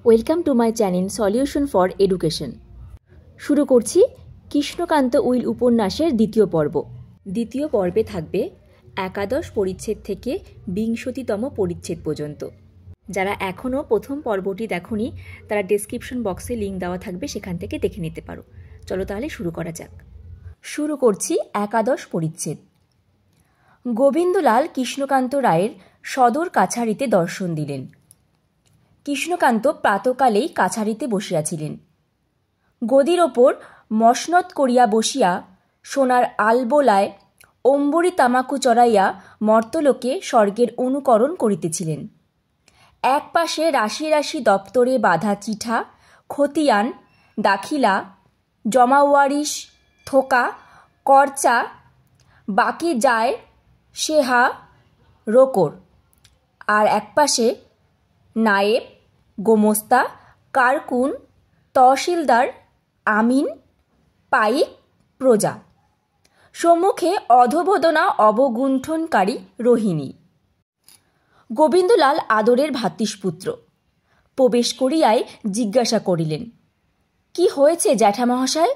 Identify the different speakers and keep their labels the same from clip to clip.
Speaker 1: Welcome to my channel solution for education. শুরু করছি Krishnakanta will উপন্যাসের দ্বিতীয় পর্ব। দ্বিতীয় পর্বে থাকবে একাদশ পরিচ্ছেদ থেকে 20তম পরিচ্ছেদ পর্যন্ত। যারা এখনও প্রথম পর্বটি দেখোনি তারা ডেসক্রিপশন বক্সে লিঙ্ক দেওয়া থাকবে, সেখান থেকে দেখে নিতে পারো। চলো তাহলে শুরু করা যাক। শুরু করছি একাদশ পরিচ্ছেদ। গোবিন্দলাল কৃষ্ণকান্ত রায়ের সদর কাছারিতে দর্শন দিলেন। কৃষ্ণকান্ত প্রাতকালেই কাছারিতে বসিয়াছিলেন। গদির ওপর মসনদ করিয়া বসিয়া সোনার আলবোলায় অম্বরী তামাকু চড়াইয়া মর্তলোকে স্বর্গের অনুকরণ করিতেছিলেন। এক পাশে রাশি রাশি দপ্তরে বাঁধা চিঠা, খতিয়ান, দাখিলা, জমাওয়ারিশ, থোকা, করচা, বাকি যায় সেহা, রোকর, আর এক পাশে নায়েব, গোমস্তা, কারকুন, তহসিলদার, আমিন, পাইক, প্রজা। সম্মুখে অধোবোধনা অবগুণ্ঠনকারী রোহিণী। গোবিন্দলাল আদরের ভাতৃষ্পুত্র প্রবেশ করিয়াই জিজ্ঞাসা করিলেন, কি হয়েছে জ্যাঠামহাশয়?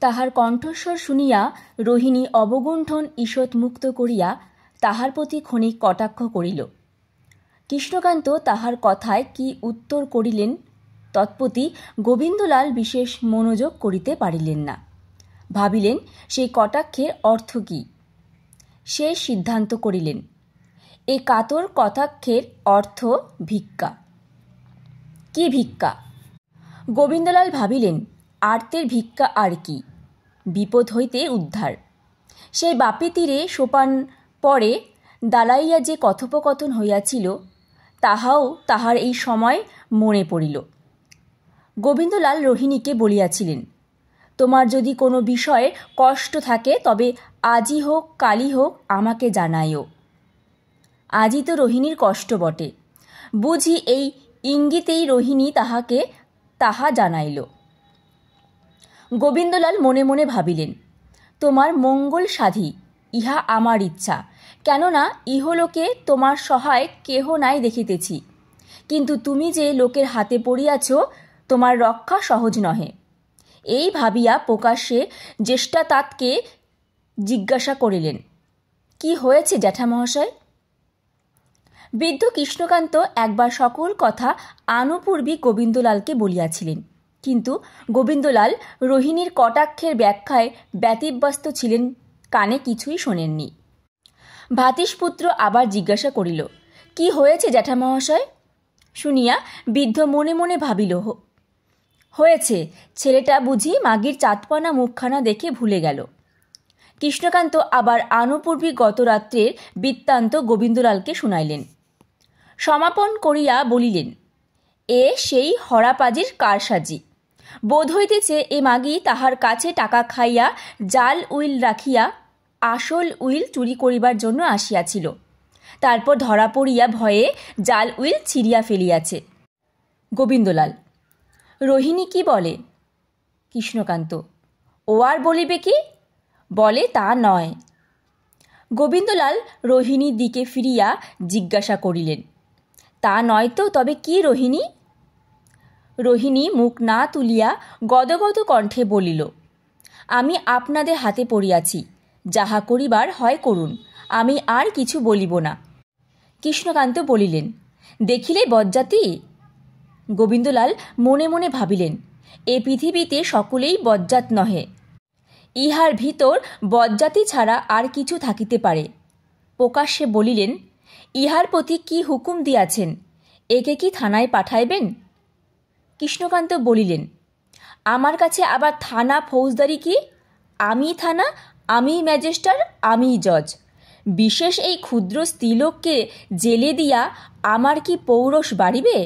Speaker 1: তাহার কণ্ঠস্বর শুনিয়া রোহিণী অবগুণ্ঠন ঈষৎ মুক্ত করিয়া তাহার প্রতি ক্ষণিক কটাক্ষ করিল। কৃষ্ণকান্ত তাহার কথায় কি উত্তর করিলেন তৎপ্রতি গোবিন্দলাল বিশেষ মনোযোগ করিতে পারিলেন না। ভাবিলেন সেই কটাক্ষের অর্থ কি। সে সিদ্ধান্ত করিলেন এ কাতর কটাক্ষের অর্থ ভিক্ষা। কি ভিক্ষা? গোবিন্দলাল ভাবিলেন আর্তের ভিক্ষা আর কি, বিপদ হইতে উদ্ধার। সেই বাপি তীরে সোপান পরে দাঁড়াইয়া যে কথোপকথন হইয়াছিল তাহাও তাহার এই সময় মনে পড়িল। গোবিন্দলাল রোহিণীকে বলিয়াছিলেন, তোমার যদি কোনো বিষয়ে কষ্ট থাকে তবে আজই হোক কালই হোক আমাকে জানাইও। আজই তো রোহিণীর কষ্ট বটে। বুঝি এই ইঙ্গিতেই রোহিণী তাহাকে তাহা জানাইল। গোবিন্দলাল মনে মনে ভাবিলেন, তোমার মঙ্গল সাধি, ইহা আমার ইচ্ছা। কেননা ইহলোকে তোমার সহায় কেহ নাই দেখিতেছি, কিন্তু তুমি যে লোকের হাতে পড়িয়াছ তোমার রক্ষা সহজ নহে। এই ভাবিয়া প্রকাশ্যে জ্যেষ্ঠাতাতকে জিজ্ঞাসা করিলেন, কি হয়েছে জ্যাঠামহাশয়? বৃদ্ধ কৃষ্ণকান্ত একবার সকল কথা আনুপূর্বিক গোবিন্দলালকে বলিয়াছিলেন, কিন্তু গোবিন্দলাল রোহিণীর কটাক্ষের ব্যাখ্যায় ব্যতিব্যস্ত ছিলেন, কানে কিছুই শোনেননি। ভাতৃষ্পুত্র আবার জিজ্ঞাসা করিল, কি হয়েছে জ্যাঠামহাশয়? শুনিয়া বৃদ্ধ মনে মনে ভাবিল, হয়েছে ছেলেটা বুঝি মাগির চাঁদপানা মুখখানা দেখে ভুলে গেল। কৃষ্ণকান্ত আবার আনুপূর্বিক গত রাত্রের বৃত্তান্ত গোবিন্দলালকে শুনাইলেন। সমাপন করিয়া বলিলেন, এ সেই হরাপাজির কারসাজি। বোধ হইতেছে এ মাগি তাহার কাছে টাকা খাইয়া জাল উইল রাখিয়া আসল উইল চুরি করিবার জন্য আসিয়াছিল। তারপর ধরা পড়িয়া ভয়ে জাল উইল ছিঁড়িয়া ফেলিয়াছে। গোবিন্দলাল, রোহিণী কি বলে? কৃষ্ণকান্ত, ও আর বলিবে কি? বলে তা নয়। গোবিন্দলাল রোহিণীর দিকে ফিরিয়া জিজ্ঞাসা করিলেন, তা নয় তো তবে কি রোহিণী? রোহিণী মুখ না তুলিয়া গদগদ কণ্ঠে বলিল, আমি আপনাদের হাতে পড়িয়াছি, যাহা করিবার হয় করুন, আমি আর কিছু বলিব না। কৃষ্ণকান্ত বলিলেন, দেখিলে বজ্জাতি? গোবিন্দলাল মনে মনে ভাবিলেন, এ পৃথিবীতে সকলেই বজ্জাত নহে, ইহার ভিতর বজ্জাতি ছাড়া আর কিছু থাকিতে পারে। প্রকাশ্যে বলিলেন, ইহার প্রতি কি হুকুম দিয়াছেন? একে কি থানায় পাঠাইবেন? কৃষ্ণকান্ত বলিলেন, আমার কাছে আবার থানা ফৌজদারি কি? আমি থানা, আমি ম্যাজিস্ট্রার, আমি জজ। বিশেষ এই ক্ষুদ্র স্ত্রীলোককে জেলে দিয়া আমার কি পৌরষ বাড়িবে?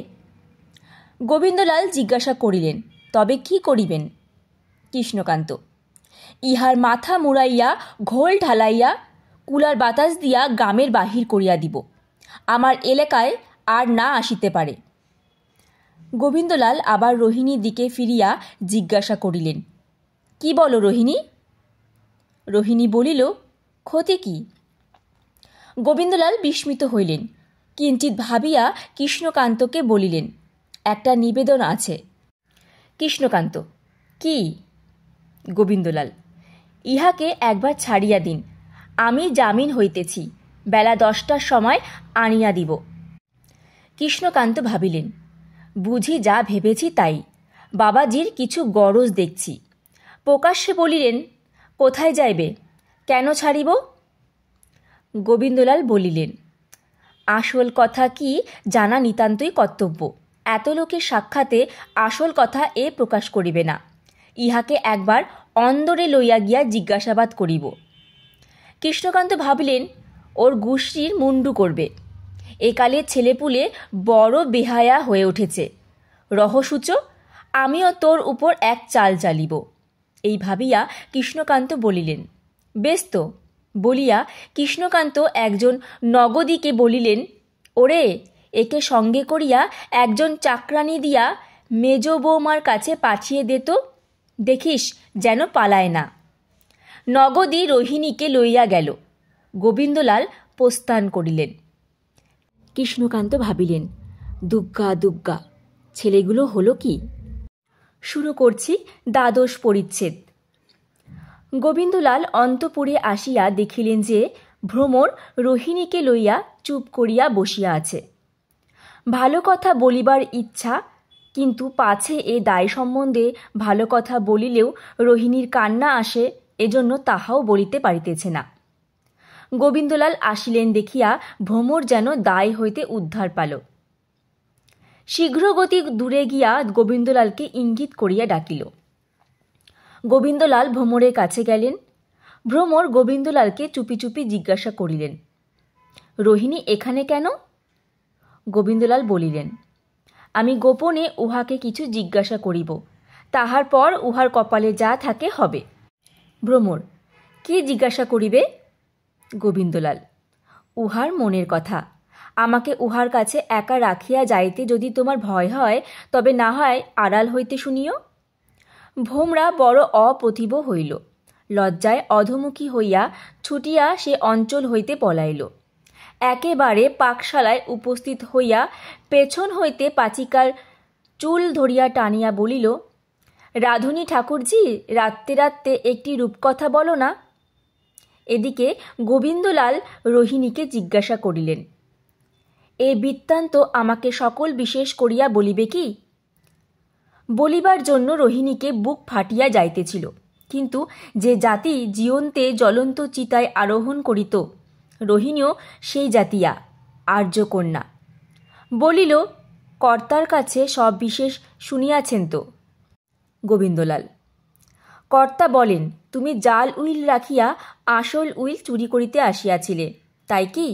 Speaker 1: গোবিন্দলাল জিজ্ঞাসা করিলেন, তবে কি করিবেন? কৃষ্ণকান্ত, ইহার মাথা মুড়াইয়া ঘোল ঢালাইয়া কুলার বাতাস দিয়া গ্রামের বাহির করিয়া দিব, আমার এলাকায় আর না আসিতে পারে। গোবিন্দলাল আবার রোহিণীর দিকে ফিরিয়া জিজ্ঞাসা করিলেন, কি বলো রোহিণী? রোহিণী বলিল, ক্ষতি কি? গোবিন্দলাল বিস্মিত হইলেন, কিঞ্চিৎ ভাবিয়া কৃষ্ণকান্তকে বলিলেন, একটা নিবেদন আছে। কৃষ্ণকান্ত: কি? গোবিন্দলাল: ইহাকে একবার ছাড়িয়া দিন, আমি জামিন হইতেছি, বেলা 10টার সময় আনিয়া দিব। কৃষ্ণকান্ত ভাবিলেন, বুঝি যা ভেবেছি তাই, বাবাজির কিছু গরজ দেখছি। প্রকাশ্যে বলিলেন, কোথায় যাইবে, কেন ছাড়িব? গোবিন্দলাল বলিলেন, আসল কথা কি জানা নিতান্তই কর্তব্য। এত লোকের সাক্ষাতে আসল কথা এ প্রকাশ করিবে না। ইহাকে একবার অন্দরে লইয়া গিয়া জিজ্ঞাসাবাদ করিব। কৃষ্ণকান্ত ভাবিলেন, ওর গোষ্ঠীর মুন্ডু করবে। একালের ছেলেপুলে বড় বেহায়া হয়ে উঠেছে। রহসূচ, আমিও তোর উপর এক চাল চালিব। এই ভাবিয়া কৃষ্ণকান্ত বলিলেন, বেশ তো। বলিয়া কৃষ্ণকান্ত একজন নগদীকে বলিলেন, ওরে, একে সঙ্গে করিয়া একজন চাকরানি দিয়া মেজ বৌমার কাছে পাঠিয়ে দে তো, দেখিস যেন পালায় না। নগদী রোহিণীকে লইয়া গেল। গোবিন্দলাল প্রস্থান করিলেন। কৃষ্ণকান্ত ভাবিলেন, দুগ্গা দুগ্গা, ছেলেগুলো হলো কি? শুরু করছি 12 পরিচ্ছেদ। গোবিন্দলাল অন্তঃপুরে আসিয়া দেখিলেন যে ভ্রমর রোহিণীকে লইয়া চুপ করিয়া বসিয়া আছে। ভালো কথা বলিবার ইচ্ছা, কিন্তু পাছে এ দায় সম্বন্ধে ভালো কথা বলিলেও রোহিণীর কান্না আসে, এজন্য তাহাও বলিতে পারিতেছে না। গোবিন্দলাল আসিলেন দেখিয়া ভ্রমর যেন দায় হইতে উদ্ধার পাল। শীঘ্রগতি দূরে গিয়া গোবিন্দলালকে ইঙ্গিত করিয়া ডাকিল। গোবিন্দলাল ভ্রমরের কাছে গেলেন। ভ্রমর গোবিন্দলালকে চুপি চুপি জিজ্ঞাসা করিলেন, রোহিণী এখানে কেন? গোবিন্দলাল বলিলেন, আমি গোপনে উহাকে কিছু জিজ্ঞাসা করিব, তাহার পর উহার কপালে যা থাকে হবে। ভ্রমর: কি জিজ্ঞাসা করিবে? গোবিন্দলাল: উহার মনের কথা। আমাকে উহার কাছে একা রাখিয়া যাইতে যদি তোমার ভয় হয়, তবে না হয় আড়াল হইতে শুনিও। ভোমরা বড় অপ্রতিভ হইল। লজ্জায় অধমুখী হইয়া ছুটিয়া সে অঞ্চল হইতে পলাইল। একেবারে পাকশালায় উপস্থিত হইয়া পেছন হইতে পাচিকার চুল ধরিয়া টানিয়া বলিল, রাধুনী ঠাকুরজি, রাত্রে রাত্রে একটি রূপকথা বলো না। এদিকে গোবিন্দলাল রোহিণীকে জিজ্ঞাসা করিলেন, এ বৃত্তান্ত আমাকে সকল বিশেষ করিয়া বলিবে কি? বলিবার জন্য রোহিণীকে বুক ফাটিয়া যাইতেছিল, কিন্তু যে জাতি জীবন্তে জ্বলন্ত চিতায় আরোহণ করিত, রোহিণীও সেই জাতিয়া, আর্যকন্যা। বলিল, কর্তার কাছে সব বিশেষ শুনিয়াছেন তো? গোবিন্দলাল: কর্তা বলেন, তুমি জাল উইল রাখিয়া আসল উইল চুরি করিতে আসিয়াছিলে, তাই কি?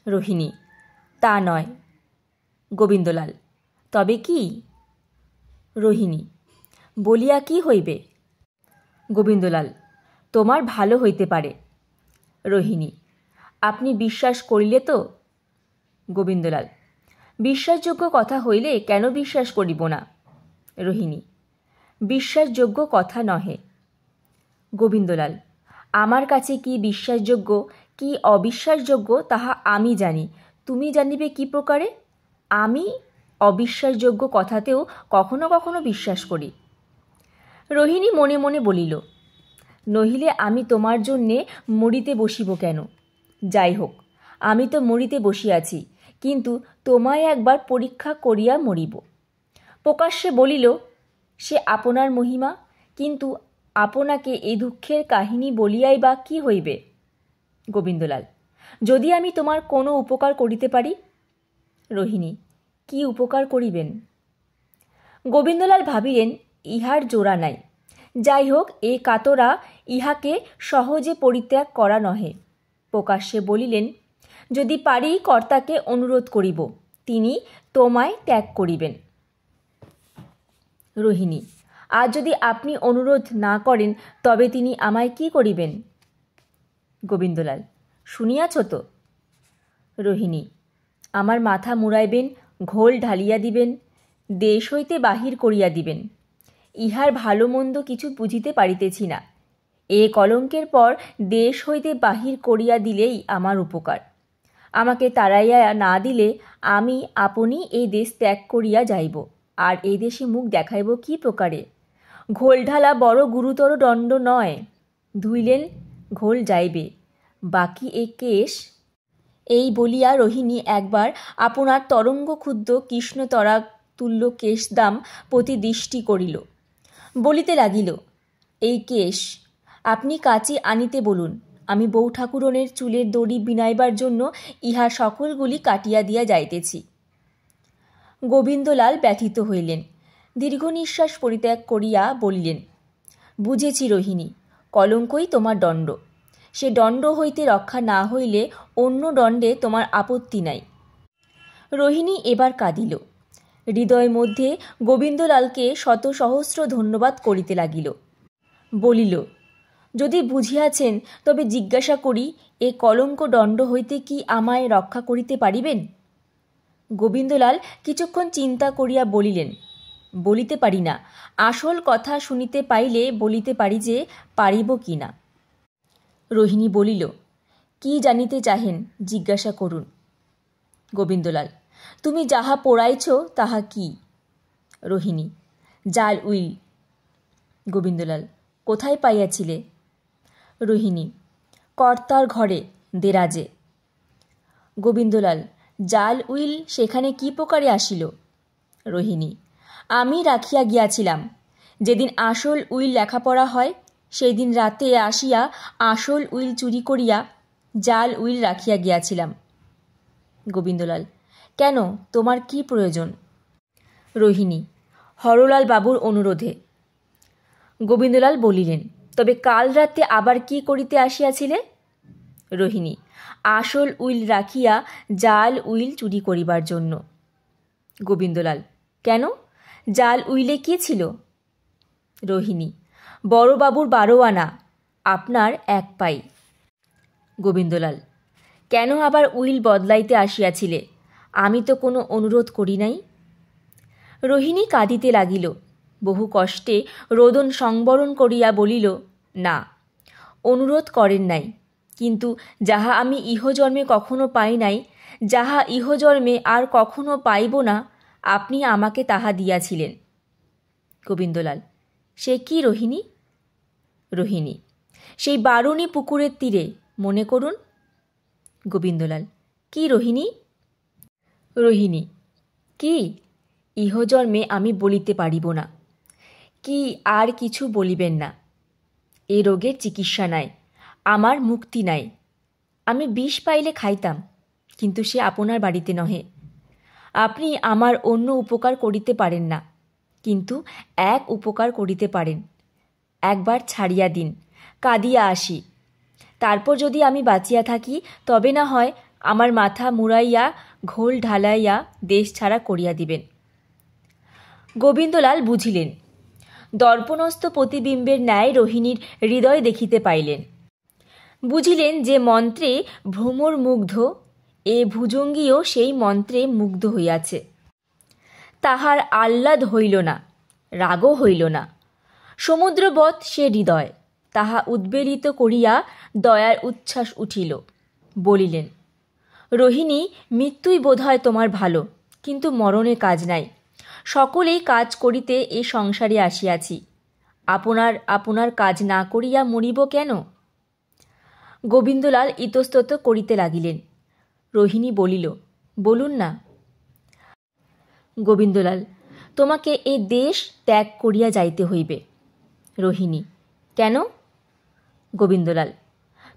Speaker 1: রোহিণী: তা নয়। গোবিন্দলাল: তবে কি? রোহিণী: বলিয়া কি হইবে? গোবিন্দলাল: তোমার ভালো হইতে পারে। রোহিণী: আপনি বিশ্বাস করিলে তো? গোবিন্দলাল: বিশ্বাসযোগ্য কথা হইলে কেন বিশ্বাস করিব না? রোহিণী: বিশ্বাসযোগ্য কথা নহে। গোবিন্দলাল: আমার কাছে কি বিশ্বাসযোগ্য কি অবিশ্বাসযোগ্য তাহা আমি জানি, তুমি জানিবে কি প্রকারে? আমি অবিশ্বাসযোগ্য কথাতেও কখনো কখনো বিশ্বাস করি। রোহিণী মনে মনে বলিল, নহিলে আমি তোমার জন্যে মরিতে বসিব কেন? যাই হোক, আমি তো মরিতে বসিয়াছি, কিন্তু তোমায় একবার পরীক্ষা করিয়া মরিব। প্রকাশ্যে বলিল, সে আপনার মহিমা, কিন্তু আপনাকে এই দুঃখের কাহিনী বলিয়াই বা কি হইবে? গোবিন্দলাল: যদি আমি তোমার কোনো উপকার করিতে পারি। রোহিণী: কি উপকার করিবেন? গোবিন্দলাল ভাবিলেন, ইহার জোড়া নাই। যাই হোক, এ কাতরা ইহাকে সহজে পরিত্যাগ করা নহে। প্রকাশ্যে বলিলেন, যদি পারি কর্তাকে অনুরোধ করিব, তিনি তোমায় ত্যাগ করিবেন। রোহিণী: আর যদি আপনি অনুরোধ না করেন, তবে তিনি আমায় কি করিবেন? গোবিন্দলাল: শুনিয়াছ তো? রোহিণী: আমার মাথা মুড়াইবেন, ঘোল ঢালিয়া দিবেন, দেশ হইতে বাহির করিয়া দিবেন। ইহার ভালো মন্দ কিছু বুঝিতে পারিতেছি না। এ কলঙ্কের পর দেশ হইতে বাহির করিয়া দিলেই আমার উপকার। আমাকে তাড়াইয়া না দিলে আমি আপনি এই দেশ ত্যাগ করিয়া যাইব, আর এই দেশে মুখ দেখাইব কি প্রকারে? ঘোল ঢালা বড় গুরুতর দণ্ড নয়, ধুইলেন ঘোল যাইবে, বাকি এ কেশ। এই বলিয়া রোহিণী একবার আপনার তরঙ্গ ক্ষুদ্র কৃষ্ণতরা তুল্য কেশদাম প্রতি দৃষ্টি করিল, বলিতে লাগিল, এই কেশ আপনি কাচি আনিতে বলুন, আমি বউ ঠাকুরনের চুলের দড়ি বিনাইবার জন্য ইহার সকলগুলি কাটিয়া দিয়া যাইতেছি। গোবিন্দলাল ব্যথিত হইলেন, দীর্ঘ নিঃশ্বাস পরিত্যাগ করিয়া বলিলেন, বুঝেছি রোহিণী, কলঙ্কই তোমার দণ্ড। সে দণ্ড হইতে রক্ষা না হইলে অন্য দণ্ডে তোমার আপত্তি নাই। রোহিণী এবার কাঁদিল, হৃদয়ের মধ্যে গোবিন্দলালকে শত সহস্র ধন্যবাদ করিতে লাগিল। বলিল, যদি বুঝিয়াছেন তবে জিজ্ঞাসা করি, এ কলঙ্ক দণ্ড হইতে কি আমায় রক্ষা করিতে পারিবেন? গোবিন্দলাল কিছুক্ষণ চিন্তা করিয়া বলিলেন, বলিতে পারি না, আসল কথা শুনিতে পাইলে বলিতে পারি যে পারিব কি না। রোহিণী বলিল, কি জানিতে চাহেন জিজ্ঞাসা করুন। গোবিন্দলাল, তুমি যাহা পড়াইছ তাহা কি? রোহিণী, জাল উইল। গোবিন্দলাল, কোথায় পাইয়াছিলে? রোহিণী, কর্তার ঘরে, দেরাজে। গোবিন্দলাল, জাল উইল সেখানে কি প্রকারে আসিল? রোহিণী, আমি রাখিয়া গিয়াছিলাম, যেদিন আসল উইল লেখাপড়া হয় সেই দিন রাতে আসিয়া আসল উইল চুরি করিয়া জাল উইল রাখিয়া গিয়াছিলাম। গোবিন্দলাল, কেন, তোমার কি প্রয়োজন? রোহিণী, হরলাল বাবুর অনুরোধে। গোবিন্দলাল বলিলেন, তবে কাল রাতে আবার কি করিতে আসিয়াছিলে? রোহিণী, আসল উইল রাখিয়া জাল উইল চুরি করিবার জন্য। গোবিন্দলাল, কেন, জাল উইলে কি ছিল? রোহিণী, বড়বাবুর 12 আনা, আপনার 1 পাই। গোবিন্দলাল, কেন আবার উইল বদলাইতে আসিয়াছিলে? আমি তো কোনো অনুরোধ করি নাই। রোহিণী কাঁদিতে লাগিল, বহু কষ্টে রোদন সংবরণ করিয়া বলিল, না, অনুরোধ করেন নাই, কিন্তু যাহা আমি ইহজন্মে কখনো পাই নাই, যাহা ইহজন্মে আর কখনো পাইব না, আপনি আমাকে তাহা দিয়াছিলেন। গোবিন্দলাল, সে কি রোহিণী? রোহিণী, সেই বারুণী পুকুরের তীরে, মনে করুন। গোবিন্দলাল, কি রোহিণী? রোহিণী, কি? ইহজন্মে আমি বলিতে পারিব না। কি আর কিছু বলিবেন না? এ রোগের চিকিৎসা নাই, আমার মুক্তি নাই। আমি বিষ পাইলে খাইতাম, কিন্তু সে আপনার বাড়িতে নহে। আপনি আমার অন্য উপকার করিতে পারেন না, কিন্তু এক উপকার করিতে পারেন। একবার ছাড়িয়া দিন, কাঁদিয়া আসি, তারপর যদি আমি বাঁচিয়া থাকি তবে না হয় আমার মাথা মুড়াইয়া ঘোল ঢালাইয়া দেশ ছাড়া করিয়া দিবেন। গোবিন্দলাল বুঝিলেন, দর্পণস্থ প্রতিবিম্বের ন্যায় রোহিণীর হৃদয় দেখিতে পাইলেন। বুঝিলেন যে মন্ত্রে ভ্রমর মুগ্ধ, এ ভুজঙ্গীও সেই মন্ত্রে মুগ্ধ হইয়াছে। তাহার আহ্লাদ হইল না, রাগও হইল না, সমুদ্রবৎ সে হৃদয়, তাহা উদ্বেলিত করিয়া দয়ার উচ্ছ্বাস উঠিল। বলিলেন, রোহিণী, মৃত্যুই বোধ হয় তোমার ভালো, কিন্তু মরণে কাজ নাই। সকলেই কাজ করিতে এ সংসারে আসিয়াছি, আপনার কাজ না করিয়া মরিব কেন? গোবিন্দলাল ইতস্তত করিতে লাগিলেন। রোহিণী বলিল, বলুন না। গোবিন্দলাল, তোমাকে এ দেশ ত্যাগ করিয়া যাইতে হইবে। রোহিণী, কেন? গোবিন্দলাল,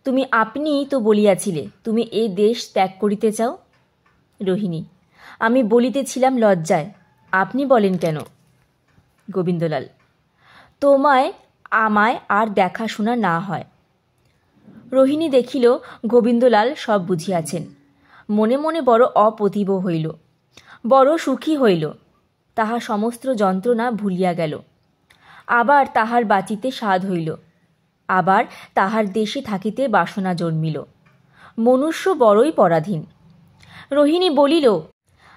Speaker 1: তুমি আপনিই তো বলিয়াছিলে তুমি এ দেশ ত্যাগ করিতে চাও। রোহিণী, আমি বলিতেছিলাম লজ্জায়, আপনি বলেন কেন? গোবিন্দলাল, তোমায় আমায় আর দেখাশোনা না হয়। রোহিণী দেখিল গোবিন্দলাল সব বুঝিয়াছেন, মনে মনে বড় অপ্রতিভ হইল, বড় সুখী হইল। তাহা সমস্ত যন্ত্রণা ভুলিয়া গেল। আবার তাহার বাঁচিতে স্বাদ হইল, আবার তাহার দেশে থাকিতে বাসনা জন্মিল। মনুষ্য বড়ই পরাধীন। রোহিণী বলিল,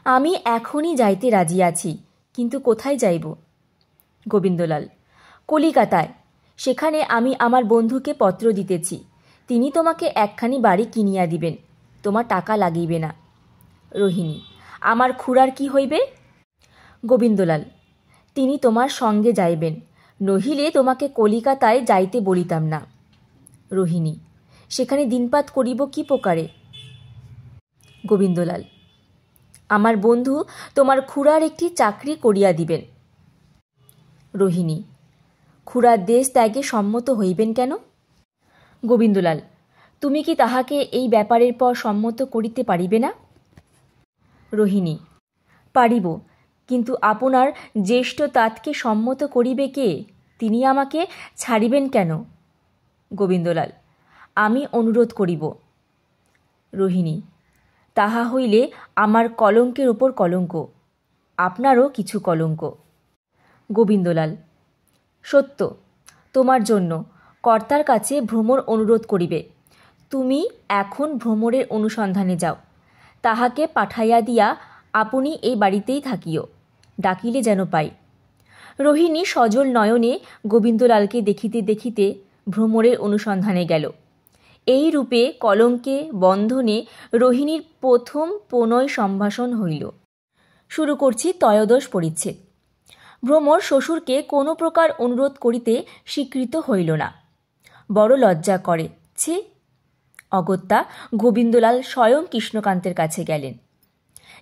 Speaker 1: আমি এখনই যাইতে রাজি আছি, কিন্তু কোথায় যাইব? গোবিন্দলাল, কলিকাতায়, সেখানে আমি আমার বন্ধুকে পত্র দিতেছি, তিনি তোমাকে একখানি বাড়ি কিনিয়া দিবেন, তোমার টাকা লাগিবে না। রোহিণী, আমার খুড়ার কি হইবে? গোবিন্দলাল, তিনি তোমার সঙ্গে যাইবেন, নহিলে তোমাকে কলিকাতায় যাইতে বলিতাম না। রোহিণী, সেখানে দিনপাত করিব কি প্রকারে? গোবিন্দলাল, আমার বন্ধু তোমার খুড়ার একটি চাকরি করিয়া দিবেন। রোহিণী, খুড়ার দেশ ত্যাগে সম্মত হইবেন কেন? গোবিন্দলাল, তুমি কি তাহাকে এই ব্যাপারের পর সম্মত করিতে পারিবে না? রোহিণী, পারিব, কিন্তু আপনার জ্যেষ্ঠ তাতকে সম্মত করিবে কে? তিনি আমাকে ছাড়িবেন কেন? গোবিন্দলাল, আমি অনুরোধ করিব। রোহিণী, তাহা হইলে আমার কলঙ্কের ওপর কলঙ্ক, আপনারও কিছু কলঙ্ক। গোবিন্দলাল, সত্য, তোমার জন্য কর্তার কাছে ভ্রমর অনুরোধ করিবে। তুমি এখন ভ্রমরের অনুসন্ধানে যাও, তাহাকে পাঠাইয়া দিয়া আপনি এই বাড়িতেই থাকিও, ডাকিলে যেন পাই। রোহিণী সজল নয়নে গোবিন্দলালকে দেখিতে দেখিতে ভ্রমরের অনুসন্ধানে গেল। এই রূপে কলঙ্কে বন্ধনে রোহিণীর প্রথম প্রণয় সম্ভাষণ হইল। শুরু করছি ত্রয়োদশ পরিচ্ছেদ। ভ্রমর শ্বশুরকে কোনো প্রকার অনুরোধ করিতে স্বীকৃত হইল না, বড় লজ্জা করে। ছি! অগত্যা গোবিন্দলাল স্বয়ং কৃষ্ণকান্তের কাছে গেলেন।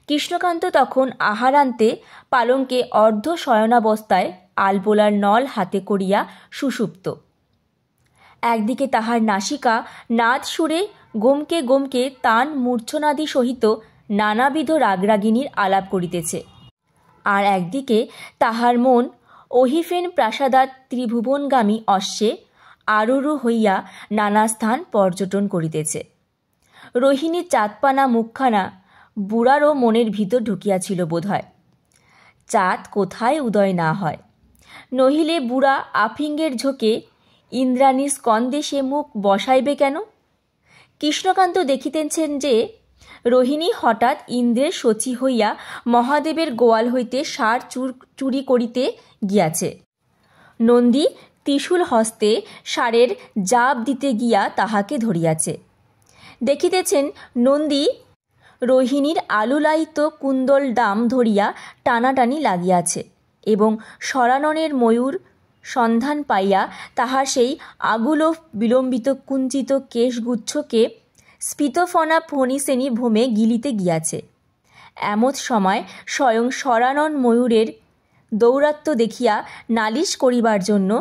Speaker 1: কৃষ্ণকান্ত তখন আহারান্তে পালঙ্কে অর্ধ শয়নাবস্থায় আলবোলার নল হাতে করিয়া সুষুপ্ত। একদিকে তাহার নাসিকা নাদ সুরে গমকে গমকে তান মূর্ছনাদি সহিত নানাবিধ রাগরাগিনীর আলাপ করিতেছে, আর একদিকে তাহার মন অহিফেন প্রাসাদাত ত্রিভুবনগামী অশ্বে আরুরু হইয়া নানা স্থান পর্যটন করিতেছে। রোহিণীর চাঁদপানা মুখখানা বুড়ারও মনের ভিতর ঢুকিয়াছিল বোধ হয়। চাঁদ কোথায় উদয় না হয়, নহিলে বুড়া আফিঙ্গের ঝোঁকে ইন্দ্রাণীর স্কন্দে সে মুখ বসাইবে কেন? কৃষ্ণকান্ত দেখিতেছেন যে রোহিণী হঠাৎ ইন্দ্রের শচী হইয়া মহাদেবের গোয়াল হইতে সার চুরি করিতে গিয়াছে। নন্দী ত্রিশূল হস্তে সারের জাপ দিতে গিয়া তাহাকে ধরিয়াছে। দেখিতেছেন নন্দী রোহিণীর আলুলায়িত কুন্দল ডাম ধরিয়া টানাটানি লাগিয়াছে এবং সরাননের ময়ূর সন্ধান পাইয়া তাহার সেই আগুল বিলম্বিত কুঞ্চিত কেশগুচ্ছকে স্ফীতফনা ফণিসেনী ভূমে গিলিতে গিয়াছে। এমত সময় স্বয়ং সরানন ময়ূরের দৌরাত্ম্য দেখিয়া নালিশ করিবার জন্য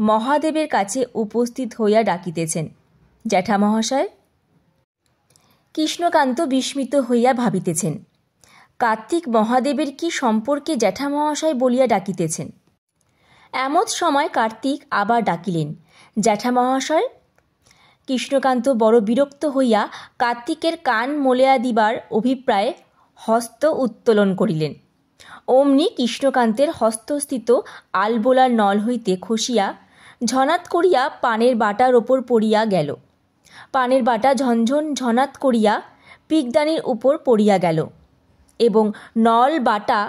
Speaker 1: মহাদেবের কাছে উপস্থিত হইয়া ডাকিতেছেন, জ্যাঠামহাশয়। কৃষ্ণকান্ত বিস্মিত হইয়া ভাবিতেছেন, কার্তিক মহাদেবের কি সম্পর্কে জ্যাঠামহাশয় বলিয়া ডাকিতেছেন। এমত সময় কার্তিক আবার ডাকিলেন, জ্যাঠামহাশয়। কৃষ্ণকান্ত বড় বিরক্ত হইয়া কার্তিকের কান মলেয়া দিবার অভিপ্রায়ে হস্ত উত্তোলন করিলেন। অমনি কৃষ্ণকান্তের হস্তস্থিত আলবোলার নল হইতে খসিয়া ঝনাত করিয়া পানের বাটার ওপর পড়িয়া গেল। পানের বাটা ঝনঝন ঝনাত করিয়া পিকদানির উপর পড়িয়া গেল এবং নল বাটা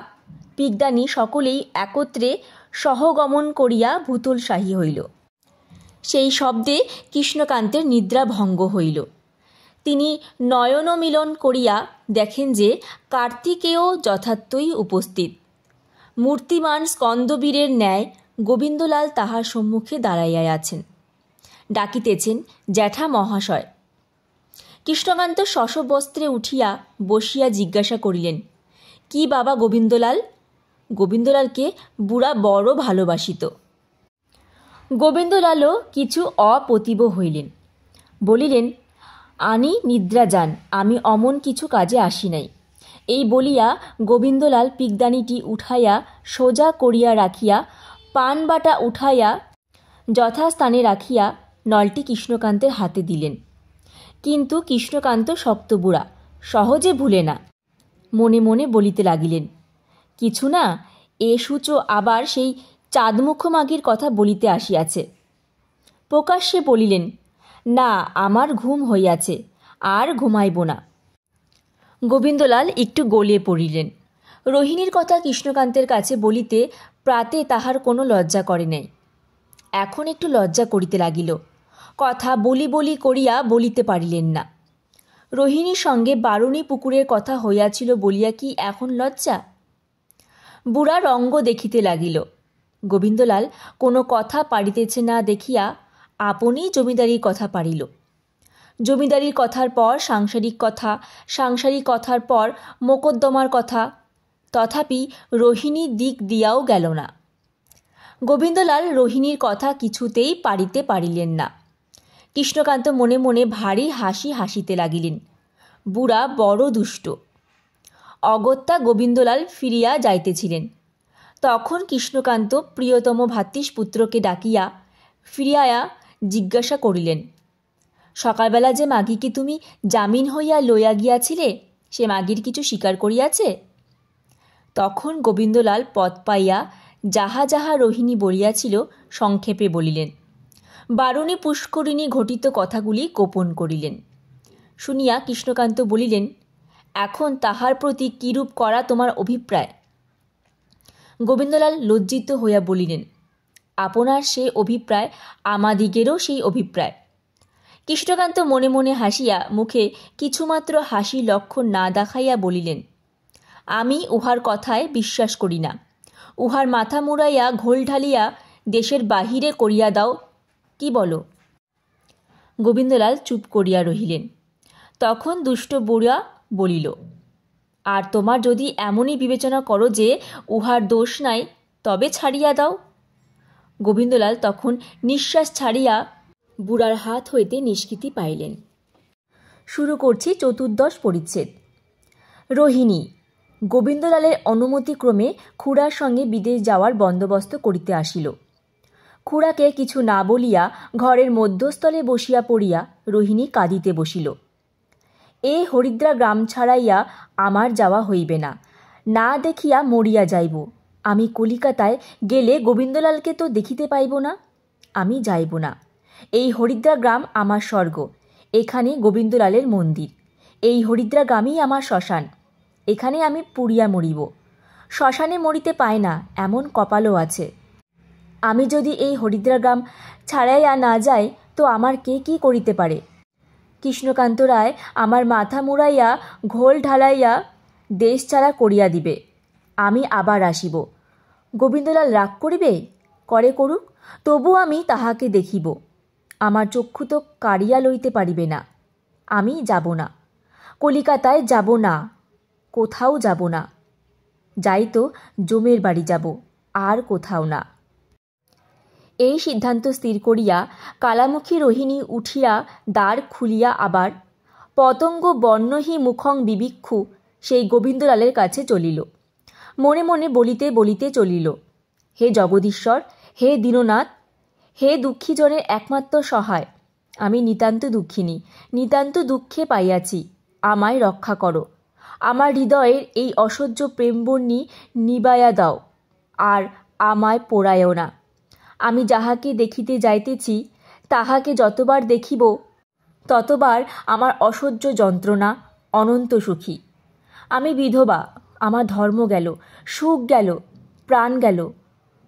Speaker 1: পিকদানি সকলেই একত্রে সহগমন করিয়া ভূতলশাহী হইল। সেই শব্দে কৃষ্ণকান্তের নিদ্রা ভঙ্গ হইল। তিনি নয়নমিলন করিয়া দেখেন যে কার্তিকেয় যথার্থই উপস্থিত। মূর্তিমান স্কন্দবীরের ন্যায় গোবিন্দলাল তাহার সম্মুখে দাঁড়াইয়া আছেন, ডাকিতেছেন, জ্যাঠা মহাশয়। কৃষ্ণকান্ত শশবস্ত্রে উঠিয়া বসিয়া জিজ্ঞাসা করিলেন, কি বাবা গোবিন্দলাল? গোবিন্দলালকে বুড়া বড় ভালোবাসিত। গোবিন্দলালও কিছু অপ্রতিভ হইলেন, বলিলেন, আনি নিদ্রা যান, আমি অমন কিছু কাজে আসি নাই। এই বলিয়া গোবিন্দলাল পিকদানিটি উঠাইয়া সোজা করিয়া রাখিয়া পান বাটা উঠাইয়া যথাস্থানে রাখিয়া নলটি কৃষ্ণকান্তের হাতে দিলেন। কিন্তু কৃষ্ণকান্ত শক্ত বুড়া, সহজে ভুলে না। মনে মনে বলিতে লাগিলেন, কিছু না, এ সূচো আবার সেই চাঁদমুখমাগির কথা বলিতে আসিয়াছে। প্রকাশ্যে বলিলেন, না, আমার ঘুম হইয়াছে, আর ঘুমাইব না। গোবিন্দলাল একটু গলিয়ে পড়িলেন। রোহিণীর কথা কৃষ্ণকান্তের কাছে বলিতে প্রাতে তাহার কোনো লজ্জা করে নাই, এখন একটু লজ্জা করিতে লাগিল। কথা বলি বলি করিয়া বলিতে পারিলেন না। রোহিণীর সঙ্গে বারুণী পুকুরের কথা হইয়াছিল বলিয়া কি এখন লজ্জা? বুড়া রঙ্গ দেখিতে লাগিল। গোবিন্দলাল কোনো কথা পারিতেছে না দেখিয়া আপনি জমিদারির কথা পারিল। জমিদারির কথার পর সাংসারিক কথা, সাংসারিক কথার পর মোকদ্দমার কথা, তথাপি রোহিণীর দিক দিয়াও গেল না। গোবিন্দলাল রোহিণীর কথা কিছুতেই পারিতে পারিলেন না। কৃষ্ণকান্ত মনে মনে ভারী হাসি হাসিতে লাগিলেন। বুড়া বড় দুষ্ট। অগত্যা গোবিন্দলাল ফিরিয়া যাইতেছিলেন। তখন কৃষ্ণকান্ত প্রিয়তম ভ্রাতৃপুত্রকে ডাকিয়া ফিরিয়া জিজ্ঞাসা করিলেন, সকালবেলা যে মাগিকে তুমি জামিন হইয়া লইয়া গিয়াছিলে, সে মাগির কিছু স্বীকার করিয়াছে? তখন গোবিন্দলাল পথ পাইয়া যাহা যাহা রোহিণী বলিয়াছিল সংক্ষেপে বলিলেন। বারুণী পুষ্করিণী ঘটিত কথাগুলি গোপন করিলেন। শুনিয়া কৃষ্ণকান্ত বলিলেন, এখন তাহার প্রতি কিরূপ করা তোমার অভিপ্রায়? গোবিন্দলাল লজ্জিত হইয়া বলিলেন, আপনার সে অভিপ্রায় আমাদিগেরও সেই অভিপ্রায়। কৃষ্ণকান্ত মনে মনে হাসিয়া মুখে কিছুমাত্র হাসির লক্ষণ না দেখাইয়া বলিলেন, আমি উহার কথায় বিশ্বাস করি না। উহার মাথা মুড়াইয়া ঘোল ঢালিয়া দেশের বাহিরে করিয়া দাও, কি বলো? গোবিন্দলাল চুপ করিয়া রহিলেন। তখন দুষ্ট বুড়া বলিল, আর তোমার যদি এমনই বিবেচনা করো যে উহার দোষ নাই, তবে ছাড়িয়া দাও। গোবিন্দলাল তখন নিঃশ্বাস ছাড়িয়া বুড়ার হাত হইতে নিষ্কৃতি পাইলেন। শুরু করছি চতুর্দশ পরিচ্ছেদ। রোহিণী গোবিন্দলালের অনুমতিক্রমে খুড়ার সঙ্গে বিদেশ যাওয়ার বন্দোবস্ত করিতে আসিল। খুড়াকে কিছু না বলিয়া ঘরের মধ্যস্থলে বসিয়া পড়িয়া রোহিণী কাঁদিতে বসিল। এ হরিদ্রা গ্রাম ছাড়াইয়া আমার যাওয়া হইবে না, না দেখিয়া মরিয়া যাইব। আমি কলিকাতায় গেলে গোবিন্দলালকে তো দেখিতে পাইব না, আমি যাইব না। এই হরিদ্রা গ্রাম আমার স্বর্গ, এখানে গোবিন্দলালের মন্দির। এই হরিদ্রা গ্রামই আমার শ্মশান, এখানে আমি পুড়িয়া মরিব। শ্মশানে মরিতে পায় না এমন কপালও আছে। আমি যদি এই হরিদ্রা গ্রাম ছাড়াইয়া না যাই তো আমার কে কী করিতে পারে? কৃষ্ণকান্ত রায় আমার মাথা মুড়াইয়া ঘোল ঢালাইয়া দেশ ছাড়া করিয়া দিবে। আমি আবার আসিব। গোবিন্দলাল রাগ করিবে? করে করুক, তবু আমি তাহাকে দেখিব। আমার চক্ষু তো কাড়িয়া লইতে পারিবে না। আমি যাব না, কলিকাতায় যাব না, কোথাও যাব না। যাই তো জমের বাড়ি যাব, আর কোথাও না। এই সিদ্ধান্ত স্থির করিয়া কালামুখী রোহিণী উঠিয়া দ্বার খুলিয়া আবার পতঙ্গ বর্ণহি মুখং বিবিক্ষু সেই গোবিন্দলালের কাছে চলিল। মনে মনে বলিতে বলিতে চলিল, হে জগদীশ্বর, হে দীননাথ, হে দুঃখীজনের একমাত্র সহায়, আমি নিতান্ত দুঃখিনী, নিতান্ত দুঃখে পাইয়াছি, আমায় রক্ষা করো। আমার হৃদয়ের এই অসহ্য প্রেমবন্যী নিবাইয়া দাও, আর আমায় পোড়ায়ও না। আমি যাহাকে দেখিতে যাইতেছি তাহাকে যতবার দেখিব ততবার আমার অসহ্য যন্ত্রণা, অনন্ত সুখী। আমি বিধবা, আমার ধর্ম গেল, সুখ গেল, প্রাণ গেল,